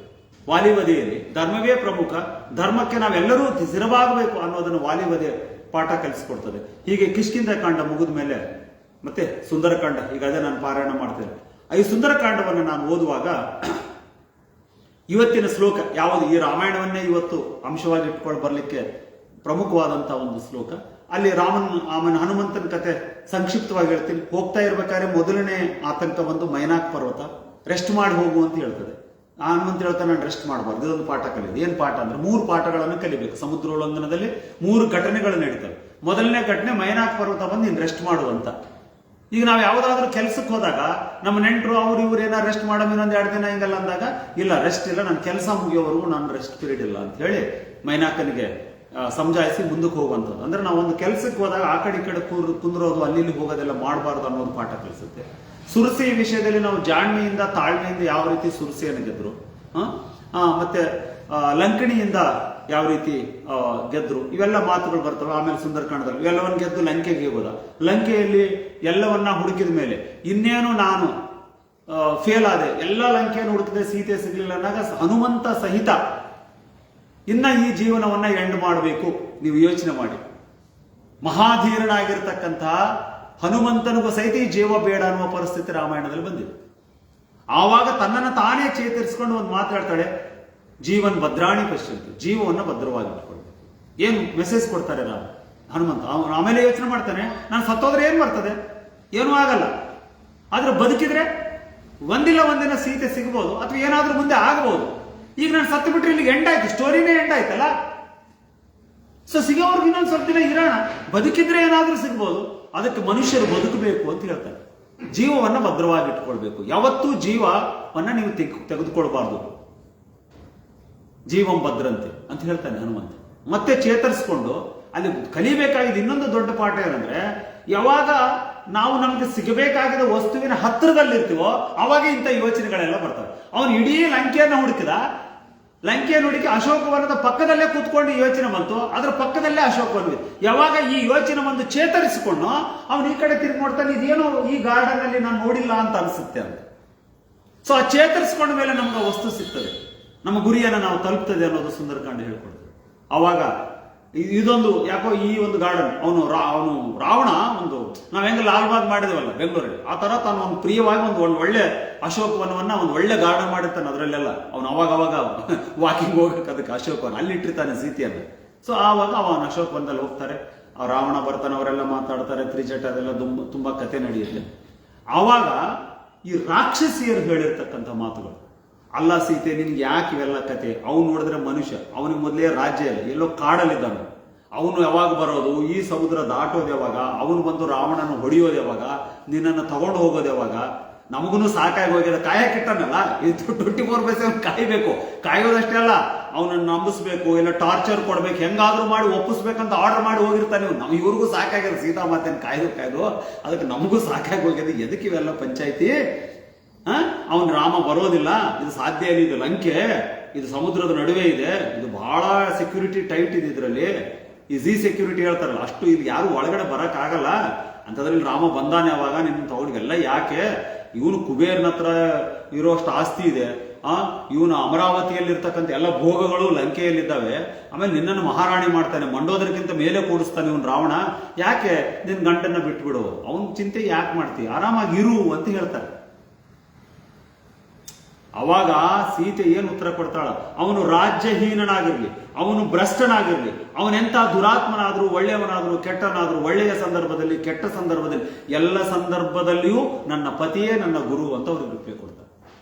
ವಾಲಿ ವಧೆಯಲ್ಲಿ ಧರ್ಮವೇ ಪ್ರಮುಖ, ಧರ್ಮಕ್ಕೆ ನಾವೆಲ್ಲರೂ ಸ್ಥಿರವಾಗಬೇಕು ಅನ್ನೋದನ್ನು ವಾಲಿ ವಧೆ ಪಾಠ ಕಲಿಸ್ಕೊಡ್ತದೆ. ಹೀಗೆ ಕಿಷ್ಕಿಂಧ ಕಾಂಡ ಮುಗಿದ ಮೇಲೆ ಮತ್ತೆ ಸುಂದರಕಾಂಡ, ಈಗ ಅದೇ ನಾನು ಪಾರಾಯಣ ಮಾಡ್ತೇನೆ. ಈ ಸುಂದರಕಾಂಡವನ್ನು ನಾನು ಓದುವಾಗ ಇವತ್ತಿನ ಶ್ಲೋಕ ಯಾವುದು, ಈ ರಾಮಾಯಣವನ್ನೇ ಇವತ್ತು ಅಂಶವಾಗಿ ಇಟ್ಕೊಂಡು ಬರ್ಲಿಕ್ಕೆ ಪ್ರಮುಖವಾದಂಥ ಒಂದು ಶ್ಲೋಕ. ಅಲ್ಲಿ ಆಮೇಲೆ ಹನುಮಂತನ ಕತೆ ಸಂಕ್ಷಿಪ್ತವಾಗಿ ಹೇಳ್ತೀನಿ. ಹೋಗ್ತಾ ಇರ್ಬೇಕಾದ್ರೆ ಮೊದಲನೇ ಆತಂಕ ಒಂದು ಮೈನಾಕ್ ಪರ್ವತ, ರೆಸ್ಟ್ ಮಾಡಿ ಹೋಗು ಅಂತ ಹೇಳ್ತದೆ. ಹನುಮಂತ ಹೇಳ್ತಾನೆ ನಾನು ರೆಸ್ಟ್ ಮಾಡಬಾರ್ದು, ಇದೊಂದು ಪಾಠ ಕಲಿಯೋದು. ಏನ್ ಪಾಠ ಅಂದ್ರೆ 3 ಪಾಠಗಳನ್ನು ಕಲಿಬೇಕು. ಸಮುದ್ರೋಲ್ಲಂಘನದಲ್ಲಿ 3 ಘಟನೆಗಳು ನಡೀತವೆ. ಮೊದಲನೇ ಘಟನೆ ಮೈನಾಕ್ ಪರ್ವತ ಬಂದು ನೀನು ರೆಸ್ಟ್ ಮಾಡುವಂತ. ಈಗ ನಾವು ಯಾವ್ದಾದ್ರು ಕೆಲ್ಸಕ್ಕೆ ಹೋದಾಗ ನಮ್ಮ ನೆಂಟರು ಅವ್ರು ಇವ್ರು ಏನಾರು ರೆಸ್ಟ್ ಮಾಡೋ ಇನ್ನೊಂದು 2 ದಿನ ಹಿಂಗಲ್ಲ ಅಂದಾಗ, ಇಲ್ಲ ರೆಸ್ಟ್ ಇಲ್ಲ, ನನ್ನ ಕೆಲಸ ಮುಗಿಯೋವರೆಗೂ ನಾನು ರೆಸ್ಟ್ ಪೀರಿಯಡ್ ಇಲ್ಲ ಅಂತ ಹೇಳಿ ಮೈನಾಕನಿಗೆ ಸಮಜಾಯಿಸಿ ಮುಂದಕ್ಕೆ ಹೋಗುವಂಥದ್ದು. ಅಂದ್ರೆ ನಾವು ಒಂದು ಕೆಲಸಕ್ಕೆ ಹೋದಾಗ ಆ ಕಡೆ ಈ ಕಡೆ ಕುಂದ್ರೋದು, ಅಲ್ಲಿ ಹೋಗೋದೆಲ್ಲ ಮಾಡಬಾರ್ದು ಅನ್ನೋದು ಪಾಠ ಕಲಿಸುತ್ತೆ. ಸುರಸಿ ವಿಷಯದಲ್ಲಿ ನಾವು ಜಾಣ್ಮೆಯಿಂದ ತಾಳ್ಮೆಯಿಂದ ಯಾವ ರೀತಿ ಸುರಸಿಯನ್ನು ಗೆದ್ರು, ಮತ್ತೆ ಲಂಕಣಿಯಿಂದ ಯಾವ ರೀತಿ ಗೆದ್ರು, ಇವೆಲ್ಲ ಮಾತುಗಳು ಬರ್ತವೆ. ಆಮೇಲೆ ಸುಂದರಕಾಂಡದಲ್ಲಿ ಇವೆಲ್ಲವನ್ನ ಗೆದ್ದು ಲಂಕೆಗೆ ಹೋದ. ಲಂಕೆಯಲ್ಲಿ ಎಲ್ಲವನ್ನ ಹುಡುಕಿದ ಮೇಲೆ ಇನ್ನೇನು ನಾನು ಫೇಲ್ ಆದೆ, ಎಲ್ಲ ಲಂಕೆಯನ್ನು ಹುಡುಕಿದೆ, ಸೀತೆ ಸಿಗ್ಲಿಲ್ಲ ಅಂದಾಗ ಹನುಮಂತ ಸಹಿತ ಇನ್ನ ಈ ಜೀವನವನ್ನ ಎಂಡ್ ಮಾಡಬೇಕು. ನೀವು ಯೋಚನೆ ಮಾಡಿ, ಮಹಾಧೀರನಾಗಿರ್ತಕ್ಕಂತಹ ಹನುಮಂತನಿಗೂ ಸಹಿತ ಈ ಜೀವ ಬೇಡ ಅನ್ನುವ ಪರಿಸ್ಥಿತಿ ರಾಮಾಯಣದಲ್ಲಿ ಬಂದಿದೆ. ಆವಾಗ ತನ್ನನ್ನು ತಾನೇ ಚೇತರಿಸಿಕೊಂಡು ಒಂದು ಮಾತಾಡ್ತಾಳೆ, ಜೀವನ್ ಭದ್ರಾಣಿ ಪಶ್ಯಂತು, ಜೀವವನ್ನ ಭದ್ರವಾಗಿ ಇಟ್ಕೊಳ್ಬೇಕು. ಏನು ಮೆಸೇಜ್ ಕೊಡ್ತಾರೆ ಹನುಮಂತ. ಆಮೇಲೆ ಯೋಚನೆ ಮಾಡ್ತಾನೆ, ನಾನು ಸತ್ತೋದ್ರೆ ಏನ್ ಬರ್ತದೆ, ಏನೂ ಆಗಲ್ಲ. ಆದ್ರೆ ಬದುಕಿದ್ರೆ ಒಂದಿಲ್ಲ ಒಂದಿನ ಸೀತೆ ಸಿಗ್ಬೋದು, ಅಥವಾ ಏನಾದ್ರೂ ಮುಂದೆ ಆಗಬಹುದು. ಈಗ ನಾನು ಸತ್ತು ಬಿಟ್ರೆ ಇಲ್ಲಿಗೆ ಎಂಡ್ ಆಯ್ತು, ಸ್ಟೋರಿನೇ ಎಂಡ್ ಆಯ್ತಲ್ಲ. ಸೊ ಸಿಗೋವ್ರಿಗೆ ಇನ್ನೊಂದು ಸ್ವಲ್ಪ ದಿನ ಇರೋಣ, ಬದುಕಿದ್ರೆ ಏನಾದ್ರೂ ಸಿಗ್ಬೋದು. ಅದಕ್ಕೆ ಮನುಷ್ಯರು ಬದುಕಬೇಕು ಅಂತ ಹೇಳ್ತಾರೆ. ಜೀವವನ್ನ ಭದ್ರವಾಗಿ ಇಟ್ಕೊಳ್ಬೇಕು. ಯಾವತ್ತೂ ಜೀವವನ್ನ ನೀವು ತೆಗೆದುಕೊಳ್ಬಾರ್ದು. ಜೀವಂ ಭದ್ರಂತೆ ಅಂತ ಹೇಳ್ತಾನೆ ಹನುಮಂತ. ಮತ್ತೆ ಚೇತರಿಸ್ಕೊಂಡು ಅಲ್ಲಿ ಕಲಿಬೇಕಾಗಿದ್ದು ಇನ್ನೊಂದು ದೊಡ್ಡ ಪಾಠ ಏನಂದ್ರೆ, ಯಾವಾಗ ನಾವು ನಮ್ಗೆ ಸಿಗಬೇಕಾಗಿದ್ದ ವಸ್ತುವಿನ ಹತ್ತಿರದಲ್ಲಿರ್ತೀವೋ ಅವಾಗ ಇಂಥ ಯೋಚನೆಗಳೆಲ್ಲ ಬರ್ತವೆ. ಅವನು ಇಡೀ ಲಂಕೆಯನ್ನು ಹುಡುಕಿದ, ಲಂಕೆಯನ್ನು ಹುಡುಕಿ ಅಶೋಕವನದ ಪಕ್ಕದಲ್ಲೇ ಕೂತ್ಕೊಂಡು ಯೋಚನೆ ಬಂತು, ಅದ್ರ ಪಕ್ಕದಲ್ಲೇ ಅಶೋಕವನ. ಯಾವಾಗ ಈ ಯೋಚನೆ ಬಂದು ಚೇತರಿಸಿಕೊಂಡು ಅವನು ಈ ಕಡೆ ತಿರುಗಿ ನೋಡ್ತಾನೆ, ಇದೇನೋ ಈ ಗಾರ್ಡನ್ ಅಲ್ಲಿ ನಾನು ನೋಡಿಲ್ಲ ಅಂತ ಅನಿಸುತ್ತೆ ಅಂತ. ಸೊ ಆ ಚೇತರಿಸಿಕೊಂಡ ಮೇಲೆ ನಮ್ಗೆ ವಸ್ತು ಸಿಗ್ತದೆ, ನಮ್ಮ ಗುರಿಯನ್ನು ನಾವು ತಲುಪ್ತದೆ ಅನ್ನೋದು ಸುಂದರಕಾಂಡ ಹೇಳ್ಕೊಡ್ತದೆ. ಅವಾಗ ಇದೊಂದು ಯಾಕೋ ಈ ಒಂದು ಗಾರ್ಡನ್ ಅವನು ರಾವಣ ಒಂದು ನಾವ್ ಹೆಂಗ ಲಾಲ್ಬಾಗ್ ಮಾಡಿದೇವಲ್ಲ ಬೆಂಗಳೂರಲ್ಲಿ, ಆ ತರ ತಾನು ಒಂದು ಪ್ರಿಯವಾಗಿ ಒಂದು ಒಳ್ಳೆ ಅಶೋಕವನವನ್ನ ಒಂದು ಒಳ್ಳೆ ಗಾರ್ಡನ್ ಮಾಡಿರ್ತಾನೆ. ಅದರಲ್ಲೆಲ್ಲ ಅವನು ಅವಾಗ ವಾಕಿಂಗ್ ಹೋಗಕ್ಕೆ ಅದಕ್ಕೆ ಅಶೋಕವನ ಅಲ್ಲಿ ಇಟ್ಟಿರ್ತಾನೆ ಸೀತೆಯನ್ನು. ಸೊ ಆವಾಗ ಅವನು ಅಶೋಕವನದಲ್ಲಿ ಹೋಗ್ತಾರೆ, ಆ ರಾವಣ ಬರ್ತಾನೆ, ಅವರೆಲ್ಲ ಮಾತಾಡ್ತಾರೆ, ತ್ರಿಜಟ ಅದೆಲ್ಲ ತುಂಬಾ ಕತೆ ನಡೆಯುತ್ತೆ. ಆವಾಗ ಈ ರಾಕ್ಷಸಿಯರು ಹೇಳಿರ್ತಕ್ಕಂಥ ಮಾತುಗಳು, ಅಲ್ಲ ಸೀತೆ ನಿನ್ಗೆ ಯಾಕೆ ಇವೆಲ್ಲ ಕತೆ, ಅವ್ನು ನೋಡಿದ್ರೆ ಮನುಷ್ಯ, ಅವನಿಗೆ ಮೊದಲೇ ರಾಜ್ಯ ಇಲ್ಲ, ಎಲ್ಲೋ ಕಾಡಲ್ಲಿದ್ದಾನೆ, ಅವನು ಯಾವಾಗ ಬರೋದು, ಈ ಸಮುದ್ರ ದಾಟೋದು ಯಾವಾಗ, ಅವನು ಬಂದು ರಾವಣನ ಹೊಡೆಯೋದು ಯಾವಾಗ, ನಿನ್ನನ್ನು ತಗೊಂಡು ಹೋಗೋದು ಯಾವಾಗ, ನಮಗೂ ಸಾಕಾಗಿ ಹೋಗ್ಯದ, ಕಾಯಕ್ಕಿಟ್ಟನಲ್ಲ, ಇದು 24/7 ಕಾಯ್ಬೇಕು. ಕಾಯೋದಷ್ಟೇ ಅಲ್ಲ, ಅವನನ್ನು ನಂಬಿಸ್ಬೇಕು, ಇಲ್ಲ ಟಾರ್ಚರ್ ಕೊಡ್ಬೇಕು, ಹೆಂಗಾದ್ರೂ ಮಾಡಿ ಒಪ್ಪಿಸ್ಬೇಕಂತ ಆರ್ಡರ್ ಮಾಡಿ ಹೋಗಿರ್ತಾನೆ. ನಾವು ಇವ್ರಿಗೂ ಸಾಕಾಗ್ಯದ, ಸೀತಾಮಾತೆಯನ್ನು ಕಾಯ್ದು ಅದಕ್ಕೆ ನಮಗೂ ಸಾಕಾಗಿ ಹೋಗ್ಯದ, ಎದಕ್ಕೆ ಇವೆಲ್ಲ ಪಂಚಾಯ್ತಿ, ಅವನ್ ರಾಮ ಬರೋದಿಲ್ಲ, ಇದು ಸಾಧ್ಯ ಇಲ್ಲ, ಇದು ಲಂಕೆ, ಇದು ಸಮುದ್ರದ ನಡುವೆ ಇದೆ, ಇದು ಬಹಳ ಸೆಕ್ಯೂರಿಟಿ ಟೈಟ್ ಇದೆ, ಇದರಲ್ಲಿ ಈಸಿ ಸೆಕ್ಯೂರಿಟಿ ಹೇಳ್ತಾರಲ್ಲ ಅಷ್ಟು, ಇಲ್ಲಿ ಯಾರು ಒಳಗಡೆ ಬರಕ್ ಆಗಲ್ಲ ಅಂತದ್ರಲ್ಲಿ ರಾಮ ಬಂದಾನೆ. ಅವಾಗ ನಿನ್ನ ತಗೊಂಡಿಗೆಲ್ಲ ಯಾಕೆ, ಇವನು ಕುಬೇರ್ನ ಹತ್ರ ಇರೋಷ್ಟು ಆಸ್ತಿ ಇದೆ, ಇವನು ಅಮರಾವತಿಯಲ್ಲಿರ್ತಕ್ಕಂಥ ಎಲ್ಲ ಭೋಗಗಳು ಲಂಕೆಯಲ್ಲಿದ್ದಾವೆ, ಆಮೇಲೆ ನಿನ್ನನ್ನು ಮಹಾರಾಣಿ ಮಾಡ್ತಾನೆ, ಮಂಡೋದರಿಗಿಂತ ಮೇಲೆ ಕೂಡಿಸ್ತಾನೆ ಇವನು ರಾವಣ, ಯಾಕೆ ನಿನ್ ಗಂಡನ್ನ ಬಿಟ್ಬಿಡು, ಅವನ ಚಿಂತೆ ಯಾಕೆ ಮಾಡ್ತೀವಿ, ಆರಾಮಾಗಿ ಇರು ಅಂತ ಹೇಳ್ತಾರೆ. ಅವಾಗ ಸೀತೆ ಏನು ಉತ್ತರ ಕೊಡ್ತಾಳ, ಅವನು ರಾಜ್ಯಹೀನನಾಗಿರ್ಲಿ, ಅವನು ಭ್ರಷ್ಟನಾಗಿರ್ಲಿ, ಅವನೆಂತ ದುರಾತ್ಮನಾದ್ರೂ ಒಳ್ಳೆಯವನಾದ್ರೂ ಕೆಟ್ಟನಾದ್ರೂ, ಒಳ್ಳೆಯ ಸಂದರ್ಭದಲ್ಲಿ ಕೆಟ್ಟ ಸಂದರ್ಭದಲ್ಲಿ ಎಲ್ಲ ಸಂದರ್ಭದಲ್ಲಿಯೂ ನನ್ನ ಪತಿಯೇ ನನ್ನ ಗುರು ಅಂತ ಅವ್ರಿಗೆ ರಿಪ್ಲೈ ಕೊಡ್ತಾರೆ.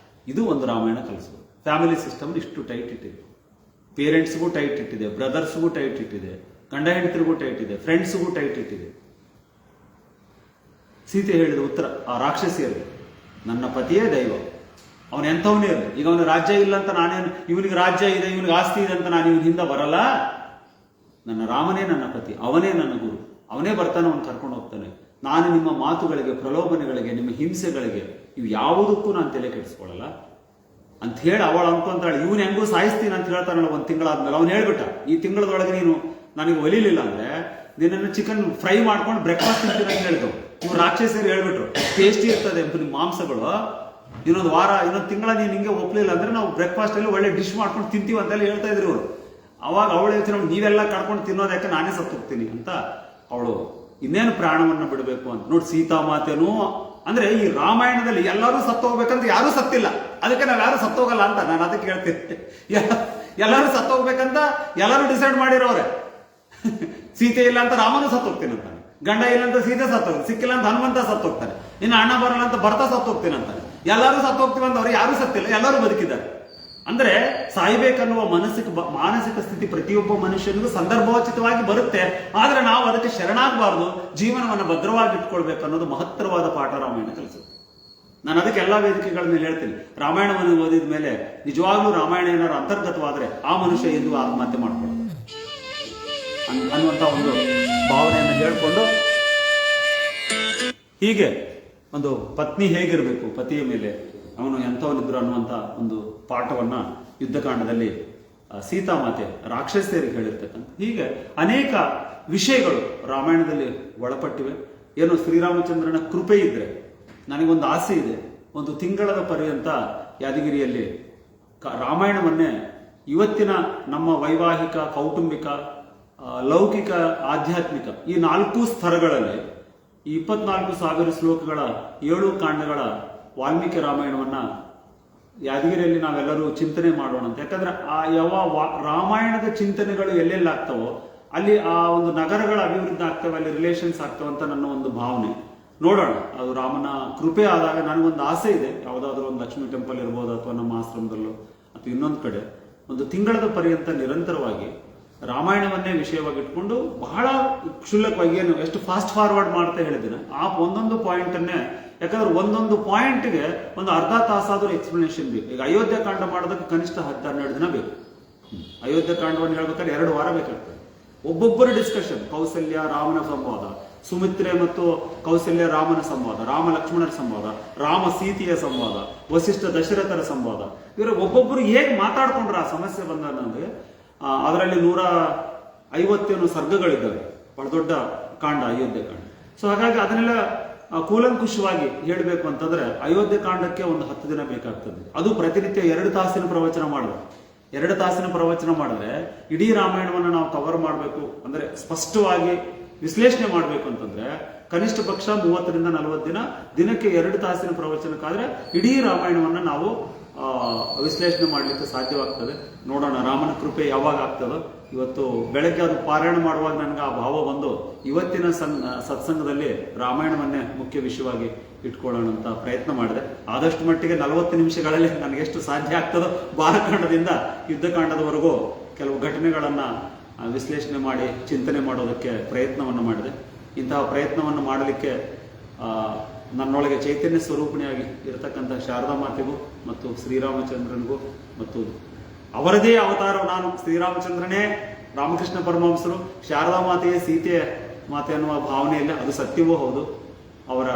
ಇದು ಒಂದು ರಾಮಾಯಣ ಕಲಿಸೋದು. ಫ್ಯಾಮಿಲಿ ಸಿಸ್ಟಮ್ ಇಷ್ಟು ಟೈಟ್ ಇಟ್ಟಿದೆ, ಪೇರೆಂಟ್ಸ್ಗೂ ಟೈಟ್ ಇಟ್ಟಿದೆ, ಬ್ರದರ್ಸ್ಗೂ ಟೈಟ್ ಇಟ್ಟಿದೆ, ಗಂಡ ಹೆಂಡತಿರಿಗೂ ಟೈಟ್ ಇದೆ, ಫ್ರೆಂಡ್ಸ್ಗೂ ಟೈಟ್ ಇಟ್ಟಿದೆ. ಸೀತೆ ಹೇಳಿದ ಉತ್ತರ ಆ ರಾಕ್ಷಸಿಯರಿಗೆ, ನನ್ನ ಪತಿಯೇ ದೈವ, ಅವನ ಎಂಥವನೇ ಇರಲಿ. ಈಗ ಅವನ ರಾಜ್ಯ ಇಲ್ಲ ಅಂತ ನಾನೇನು, ಇವನಿಗೆ ರಾಜ್ಯ ಇದೆ, ಇವನಿಗೆ ಆಸ್ತಿ ಇದೆ ಅಂತ ನಾನು ಇವನ ಹಿಂದೆ ಬರಲ್ಲ. ನನ್ನ ರಾಮನೇ ನನ್ನ ಪತಿ, ಅವನೇ ನನ್ನ ಗುರು, ಅವನೇ ಬರ್ತಾನೆ, ಅವನು ಕರ್ಕೊಂಡು ಹೋಗ್ತಾನೆ. ನಾನು ನಿಮ್ಮ ಮಾತುಗಳಿಗೆ, ಪ್ರಲೋಭನೆಗಳಿಗೆ, ನಿಮ್ಮ ಹಿಂಸೆಗಳಿಗೆ, ಇವು ಯಾವುದಕ್ಕೂ ನಾನು ತಲೆ ಕೆಡಿಸ್ಕೊಳ್ಳಲ್ಲ ಅಂತ ಹೇಳಿ ಅವಳು ಅನ್ಕೊಂತಾಳೆ. ಇವನು ಹೆಂಗೂ ಸಾಯಿಸ್ತೀನಿ ಅಂತ ಹೇಳ್ತಾನಲ್ಲ ಒಂದು ತಿಂಗಳಾದ್ಮೇಲೆ. ಅವ್ನು ಹೇಳ್ಬಿಟ್ಟ, ಈ ತಿಂಗಳದೊಳಗೆ ನೀನು ನನಗೆ ಒಲಿಲಿಲ್ಲ ಅಂದ್ರೆ ನಿನ್ನನ್ನು ಚಿಕನ್ ಫ್ರೈ ಮಾಡ್ಕೊಂಡು ಬ್ರೇಕ್ಫಾಸ್ಟ್ ತಿಂತೀನಿ ಅಂತ ಹೇಳಿದವು. ಇವ್ರು ರಾಕ್ಷಸರು ಹೇಳ್ಬಿಟ್ರು, ಟೇಸ್ಟಿ ಇರ್ತದೆ ನಿಮ್ಮ ಮಾಂಸಗಳು, ಇನ್ನೊಂದು ವಾರ ಇನ್ನೊಂದು ತಿಂಗಳ ನೀನು ಹಿಂಗೆ ಒಪ್ಪಲಿಲ್ಲ ಅಂದ್ರೆ ನಾವು ಬ್ರೇಕ್ಫಾಸ್ಟ್ ಅಲ್ಲಿ ಒಳ್ಳೆ ಡಿಶ್ ಮಾಡ್ಕೊಂಡು ತಿಂತೀವಿ ಅಂತೆಲ್ಲ ಹೇಳ್ತಾ ಇದ್ರು ಇವರು. ಅವಾಗ ಅವಳು ಯೋಚನೆ, ನೀವೆಲ್ಲ ಕರ್ಕೊಂಡು ತಿನ್ನೋದಕ್ಕೆ ನಾನೇ ಸತ್ತು ಹೋಗ್ತೀನಿ ಅಂತ ಅವಳು ಇನ್ನೇನು ಪ್ರಾಣವನ್ನು ಬಿಡಬೇಕು ಅಂತ. ನೋಡಿ ಸೀತಾಮಾತೆನೂ ಅಂದ್ರೆ ಈ ರಾಮಾಯಣದಲ್ಲಿ ಎಲ್ಲರೂ ಸತ್ತು ಹೋಗ್ಬೇಕಂತ ಯಾರೂ ಸತ್ತಿಲ್ಲ, ಅದಕ್ಕೆ ನಾವ್ ಯಾರು ಸತ್ತೋಗಲ್ಲ ಅಂತ ನಾನು ಅದಕ್ಕೆ ಹೇಳ್ತೀನಿ. ಎಲ್ಲರೂ ಸತ್ತು ಹೋಗ್ಬೇಕಂತ ಎಲ್ಲರೂ ಡಿಸೈಡ್ ಮಾಡಿರೋರೆ. ಸೀತೆ ಇಲ್ಲ ಅಂತ ರಾಮನು ಸತ್ತೋಗ್ತೀನಿ ಅಂತಾನೆ, ಗಂಡ ಇಲ್ಲ ಅಂತ ಸೀತೆ ಸತ್ತೋಗ್ತಾನೆ, ಸಿಕ್ಕಿಲ್ಲ ಅಂತ ಹನುಮಂತ ಸತ್ತೋಗ್ತಾನೆ, ಇನ್ನು ಅಣ್ಣ ಬರಲ್ಲ ಅಂತ ಭರತ ಸತ್ತೋಗ್ತೀನಿ ಅಂತಾನೆ. ಎಲ್ಲರೂ ಸತ್ತೋಗ್ತೀವಿ ಅಂತ ಅವ್ರು ಯಾರು ಸತ್ತಿಲ್ಲ, ಎಲ್ಲರೂ ಬದುಕಿದ್ದಾರೆ. ಅಂದ್ರೆ ಸಾಯ್ಬೇಕನ್ನುವ ಮಾನಸಿಕ ಸ್ಥಿತಿ ಪ್ರತಿಯೊಬ್ಬ ಮನುಷ್ಯನಿಗೂ ಸಂದರ್ಭೋಚಿತವಾಗಿ ಬರುತ್ತೆ. ಆದ್ರೆ ನಾವು ಅದಕ್ಕೆ ಶರಣಾಗಬಾರ್ದು, ಜೀವನವನ್ನು ಭದ್ರವಾಗಿ ಇಟ್ಕೊಳ್ಬೇಕು ಅನ್ನೋದು ಮಹತ್ತರವಾದ ಪಾಠ ರಾಮಾಯಣ ಕಲಿಸುತ್ತೆ. ನಾನು ಅದಕ್ಕೆ ಎಲ್ಲಾ ವೇದಿಕೆಗಳ ಮೇಲೆ ಹೇಳ್ತೀನಿ, ರಾಮಾಯಣವನ್ನು ಓದಿದ ಮೇಲೆ ನಿಜವಾಗ್ಲೂ ರಾಮಾಯಣ ಏನಾದ್ರು ಅಂತರ್ಗತವಾದ್ರೆ ಆ ಮನುಷ್ಯ ಎಂದು ಆತ್ಮಹತ್ಯೆ ಮಾಡ್ಕೊಳ್ಳೋದು ಅನ್ನುವಂತ ಒಂದು ಭಾವನೆಯನ್ನು ಹೇಳ್ಕೊಂಡು, ಹೀಗೆ ಒಂದು ಪತ್ನಿ ಹೇಗಿರಬೇಕು, ಪತಿಯ ಮೇಲೆ ಅವನು ಎಂಥವನಿದ್ರು ಅನ್ನುವಂಥ ಒಂದು ಪಾಠವನ್ನ ಯುದ್ಧಕಾಂಡದಲ್ಲಿ ಸೀತಾಮಾತೆ ರಾಕ್ಷಸಿಯರಿಗೆ ಹೇಳಿರ್ತಕ್ಕಂಥ, ಹೀಗೆ ಅನೇಕ ವಿಷಯಗಳು ರಾಮಾಯಣದಲ್ಲಿ ಒಳಪಟ್ಟಿವೆ. ಏನು ಶ್ರೀರಾಮಚಂದ್ರನ ಕೃಪೆ ಇದ್ರೆ, ನನಗೊಂದು ಆಸೆ ಇದೆ, ಒಂದು ತಿಂಗಳದ ಪರ್ಯಂತ ಯಾದಗಿರಿಯಲ್ಲಿ ರಾಮಾಯಣವನ್ನೇ ಇವತ್ತಿನ ನಮ್ಮ ವೈವಾಹಿಕ, ಕೌಟುಂಬಿಕ, ಲೌಕಿಕ, ಆಧ್ಯಾತ್ಮಿಕ ಈ 4 ಸ್ತರಗಳಲ್ಲಿ 24,000 ಶ್ಲೋಕಗಳ 7 ಕಾಂಡಗಳ ವಾಲ್ಮೀಕಿ ರಾಮಾಯಣವನ್ನ ಯಾದಗಿರಿಯಲ್ಲಿ ನಾವೆಲ್ಲರೂ ಚಿಂತನೆ ಮಾಡೋಣ ಅಂತ. ಯಾಕಂದ್ರೆ ಆ ರಾಮಾಯಣದ ಚಿಂತನೆಗಳು ಎಲ್ಲೆಲ್ಲ ಆಗ್ತಾವೋ ಅಲ್ಲಿ ಆ ಒಂದು ನಗರಗಳ ಅಭಿವೃದ್ಧಿ ಆಗ್ತವೆ, ಅಲ್ಲಿ ರಿಲೇಷನ್ಸ್ ಆಗ್ತವೆ ಅಂತ ನನ್ನ ಒಂದು ಭಾವನೆ. ನೋಡೋಣ, ಅದು ರಾಮನ ಕೃಪೆ ಆದಾಗ. ನನಗೊಂದು ಆಸೆ ಇದೆ, ಯಾವುದಾದ್ರೂ ಒಂದು ಲಕ್ಷ್ಮೀ ಟೆಂಪಲ್ ಇರ್ಬೋದು ಅಥವಾ ನಮ್ಮ ಆಶ್ರಮದಲ್ಲೋ ಅಥವಾ ಇನ್ನೊಂದು ಕಡೆ ಒಂದು ತಿಂಗಳದ ಪರ್ಯಂತ ನಿರಂತರವಾಗಿ ರಾಮಾಯಣವನ್ನೇ ವಿಷಯವಾಗಿ ಇಟ್ಕೊಂಡು ಬಹಳ ಕ್ಷುಲ್ಲಕವಾಗಿ, ಏನು ಎಷ್ಟು ಫಾಸ್ಟ್ ಫಾರ್ವರ್ಡ್ ಮಾಡ್ತಾ ಹೇಳಿದ್ದೀನಿ ಆ ಒಂದೊಂದು ಪಾಯಿಂಟ್ ಅನ್ನೇ. ಯಾಕಂದ್ರೆ ಒಂದೊಂದು ಪಾಯಿಂಟ್ಗೆ ಒಂದು ಅರ್ಧ ತಾಸಾದ್ರೂ ಎಕ್ಸ್ಪ್ಲನೇಷನ್ ಬೇಕು. ಈಗ ಅಯೋಧ್ಯ ಕಾಂಡ ಮಾಡೋದಕ್ಕೆ ಕನಿಷ್ಠ 10-12 ದಿನ ಬೇಕು. ಅಯೋಧ್ಯ ಕಾಂಡವನ್ನು ಹೇಳ್ಬೇಕಾದ್ರೆ 2 ವಾರ ಬೇಕಾಗ್ತದೆ. ಒಬ್ಬೊಬ್ಬರ ಡಿಸ್ಕಷನ್, ಕೌಸಲ್ಯ ರಾಮನ ಸಂವಾದ, ಸುಮಿತ್ರೆ ಮತ್ತು ಕೌಸಲ್ಯ ರಾಮನ ಸಂವಾದ, ರಾಮ ಲಕ್ಷ್ಮಣರ ಸಂವಾದ, ರಾಮ ಸೀತೆಯ ಸಂವಾದ, ವಸಿಷ್ಠ ದಶರಥರ ಸಂವಾದ, ಇವರ ಒಬ್ಬೊಬ್ಬರು ಹೇಗೆ ಮಾತಾಡ್ಕೊಂಡ್ರೆ ಆ ಸಮಸ್ಯೆ ಬಂದ್ರೆ ಅದರಲ್ಲಿ 150 ಸರ್ಗಗಳಿದ್ದಾವೆ. ಬಹಳ ದೊಡ್ಡ ಕಾಂಡ ಅಯೋಧ್ಯ ಕಾಂಡ. ಸೊ ಹಾಗಾಗಿ ಅದನ್ನೆಲ್ಲ ಕೂಲಂಕುಷವಾಗಿ ಹೇಳಬೇಕು ಅಂತಂದ್ರೆ ಅಯೋಧ್ಯ ಕಾಂಡಕ್ಕೆ ಒಂದು 10 ದಿನ ಬೇಕಾಗ್ತದೆ. ಅದು ಪ್ರತಿನಿತ್ಯ 2 ತಾಸಿನ ಪ್ರವಚನ ಮಾಡಿದ್ರೆ 2 ತಾಸಿನ ಪ್ರವಚನ ಮಾಡಿದ್ರೆ ಇಡೀ ರಾಮಾಯಣವನ್ನು ನಾವು ಕವರ್ ಮಾಡಬೇಕು ಅಂದ್ರೆ ಸ್ಪಷ್ಟವಾಗಿ ವಿಶ್ಲೇಷಣೆ ಮಾಡಬೇಕು ಅಂತಂದ್ರೆ ಕನಿಷ್ಠ ಪಕ್ಷ 30ರಿಂದ 40 ದಿನ, ದಿನಕ್ಕೆ 2 ತಾಸಿನ ಪ್ರವಚನಕ್ಕಾದ್ರೆ ಇಡೀ ರಾಮಾಯಣವನ್ನ ನಾವು ವಿಶ್ಲೇಷಣೆ ಮಾಡಲಿಕ್ಕೆ ಸಾಧ್ಯವಾಗ್ತದೆ. ನೋಡೋಣ ರಾಮನ ಕೃಪೆ ಯಾವಾಗ ಆಗ್ತದೋ. ಇವತ್ತು ಬೆಳಗ್ಗೆ ಅದು ಪಾರಾಯಣ ಮಾಡುವಾಗ ನನಗೆ ಆ ಭಾವ ಬಂದು ಇವತ್ತಿನ ಸತ್ಸಂಗದಲ್ಲಿ ರಾಮಾಯಣವನ್ನೇ ಮುಖ್ಯ ವಿಷಯವಾಗಿ ಇಟ್ಕೊಳ್ಳೋಣ ಅಂತ ಪ್ರಯತ್ನ ಮಾಡಿದೆ. ಆದಷ್ಟು ಮಟ್ಟಿಗೆ 40 ನಿಮಿಷಗಳಲ್ಲಿ ನನಗೆಷ್ಟು ಸಾಧ್ಯ ಆಗ್ತದೋ ಬಾಲಕಾಂಡದಿಂದ ಯುದ್ಧಕಾಂಡದವರೆಗೂ ಕೆಲವು ಘಟನೆಗಳನ್ನ ವಿಶ್ಲೇಷಣೆ ಮಾಡಿ ಚಿಂತನೆ ಮಾಡೋದಕ್ಕೆ ಪ್ರಯತ್ನವನ್ನು ಮಾಡಿದೆ. ಇಂತಹ ಪ್ರಯತ್ನವನ್ನು ಮಾಡಲಿಕ್ಕೆ ನನ್ನೊಳಗೆ ಚೈತನ್ಯ ಸ್ವರೂಪಿಣಿಯಾಗಿ ಇರತಕ್ಕಂಥ ಶಾರದಾ ಮಾತೆಗೂ ಮತ್ತು ಶ್ರೀರಾಮಚಂದ್ರನಿಗೂ ಮತ್ತು ಅವರದೇ ಅವತಾರ, ನಾನು ಶ್ರೀರಾಮಚಂದ್ರನೇ ರಾಮಕೃಷ್ಣ ಪರಮಹಂಸರು, ಶಾರದಾ ಮಾತೆಯೇ ಸೀತೆ ಮಾತೆ ಅನ್ನುವ ಭಾವನೆಯಲ್ಲಿ ಅದು ಸತ್ಯವೂ ಹೌದು. ಅವರ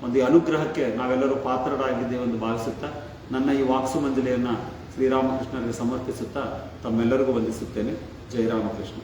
ಒಂದು ಅನುಗ್ರಹಕ್ಕೆ ನಾವೆಲ್ಲರೂ ಪಾತ್ರರಾಗಿದ್ದೇವೆ ಎಂದು ಭಾವಿಸುತ್ತಾ ನನ್ನ ಈ ವಾಕ್ಸು ಮಂಜಲೆಯನ್ನು ಶ್ರೀರಾಮಕೃಷ್ಣರಿಗೆ ಸಮರ್ಪಿಸುತ್ತಾ ತಮ್ಮೆಲ್ಲರಿಗೂ ವಂದಿಸುತ್ತೇನೆ. ಜೈ ರಾಮಕೃಷ್ಣ.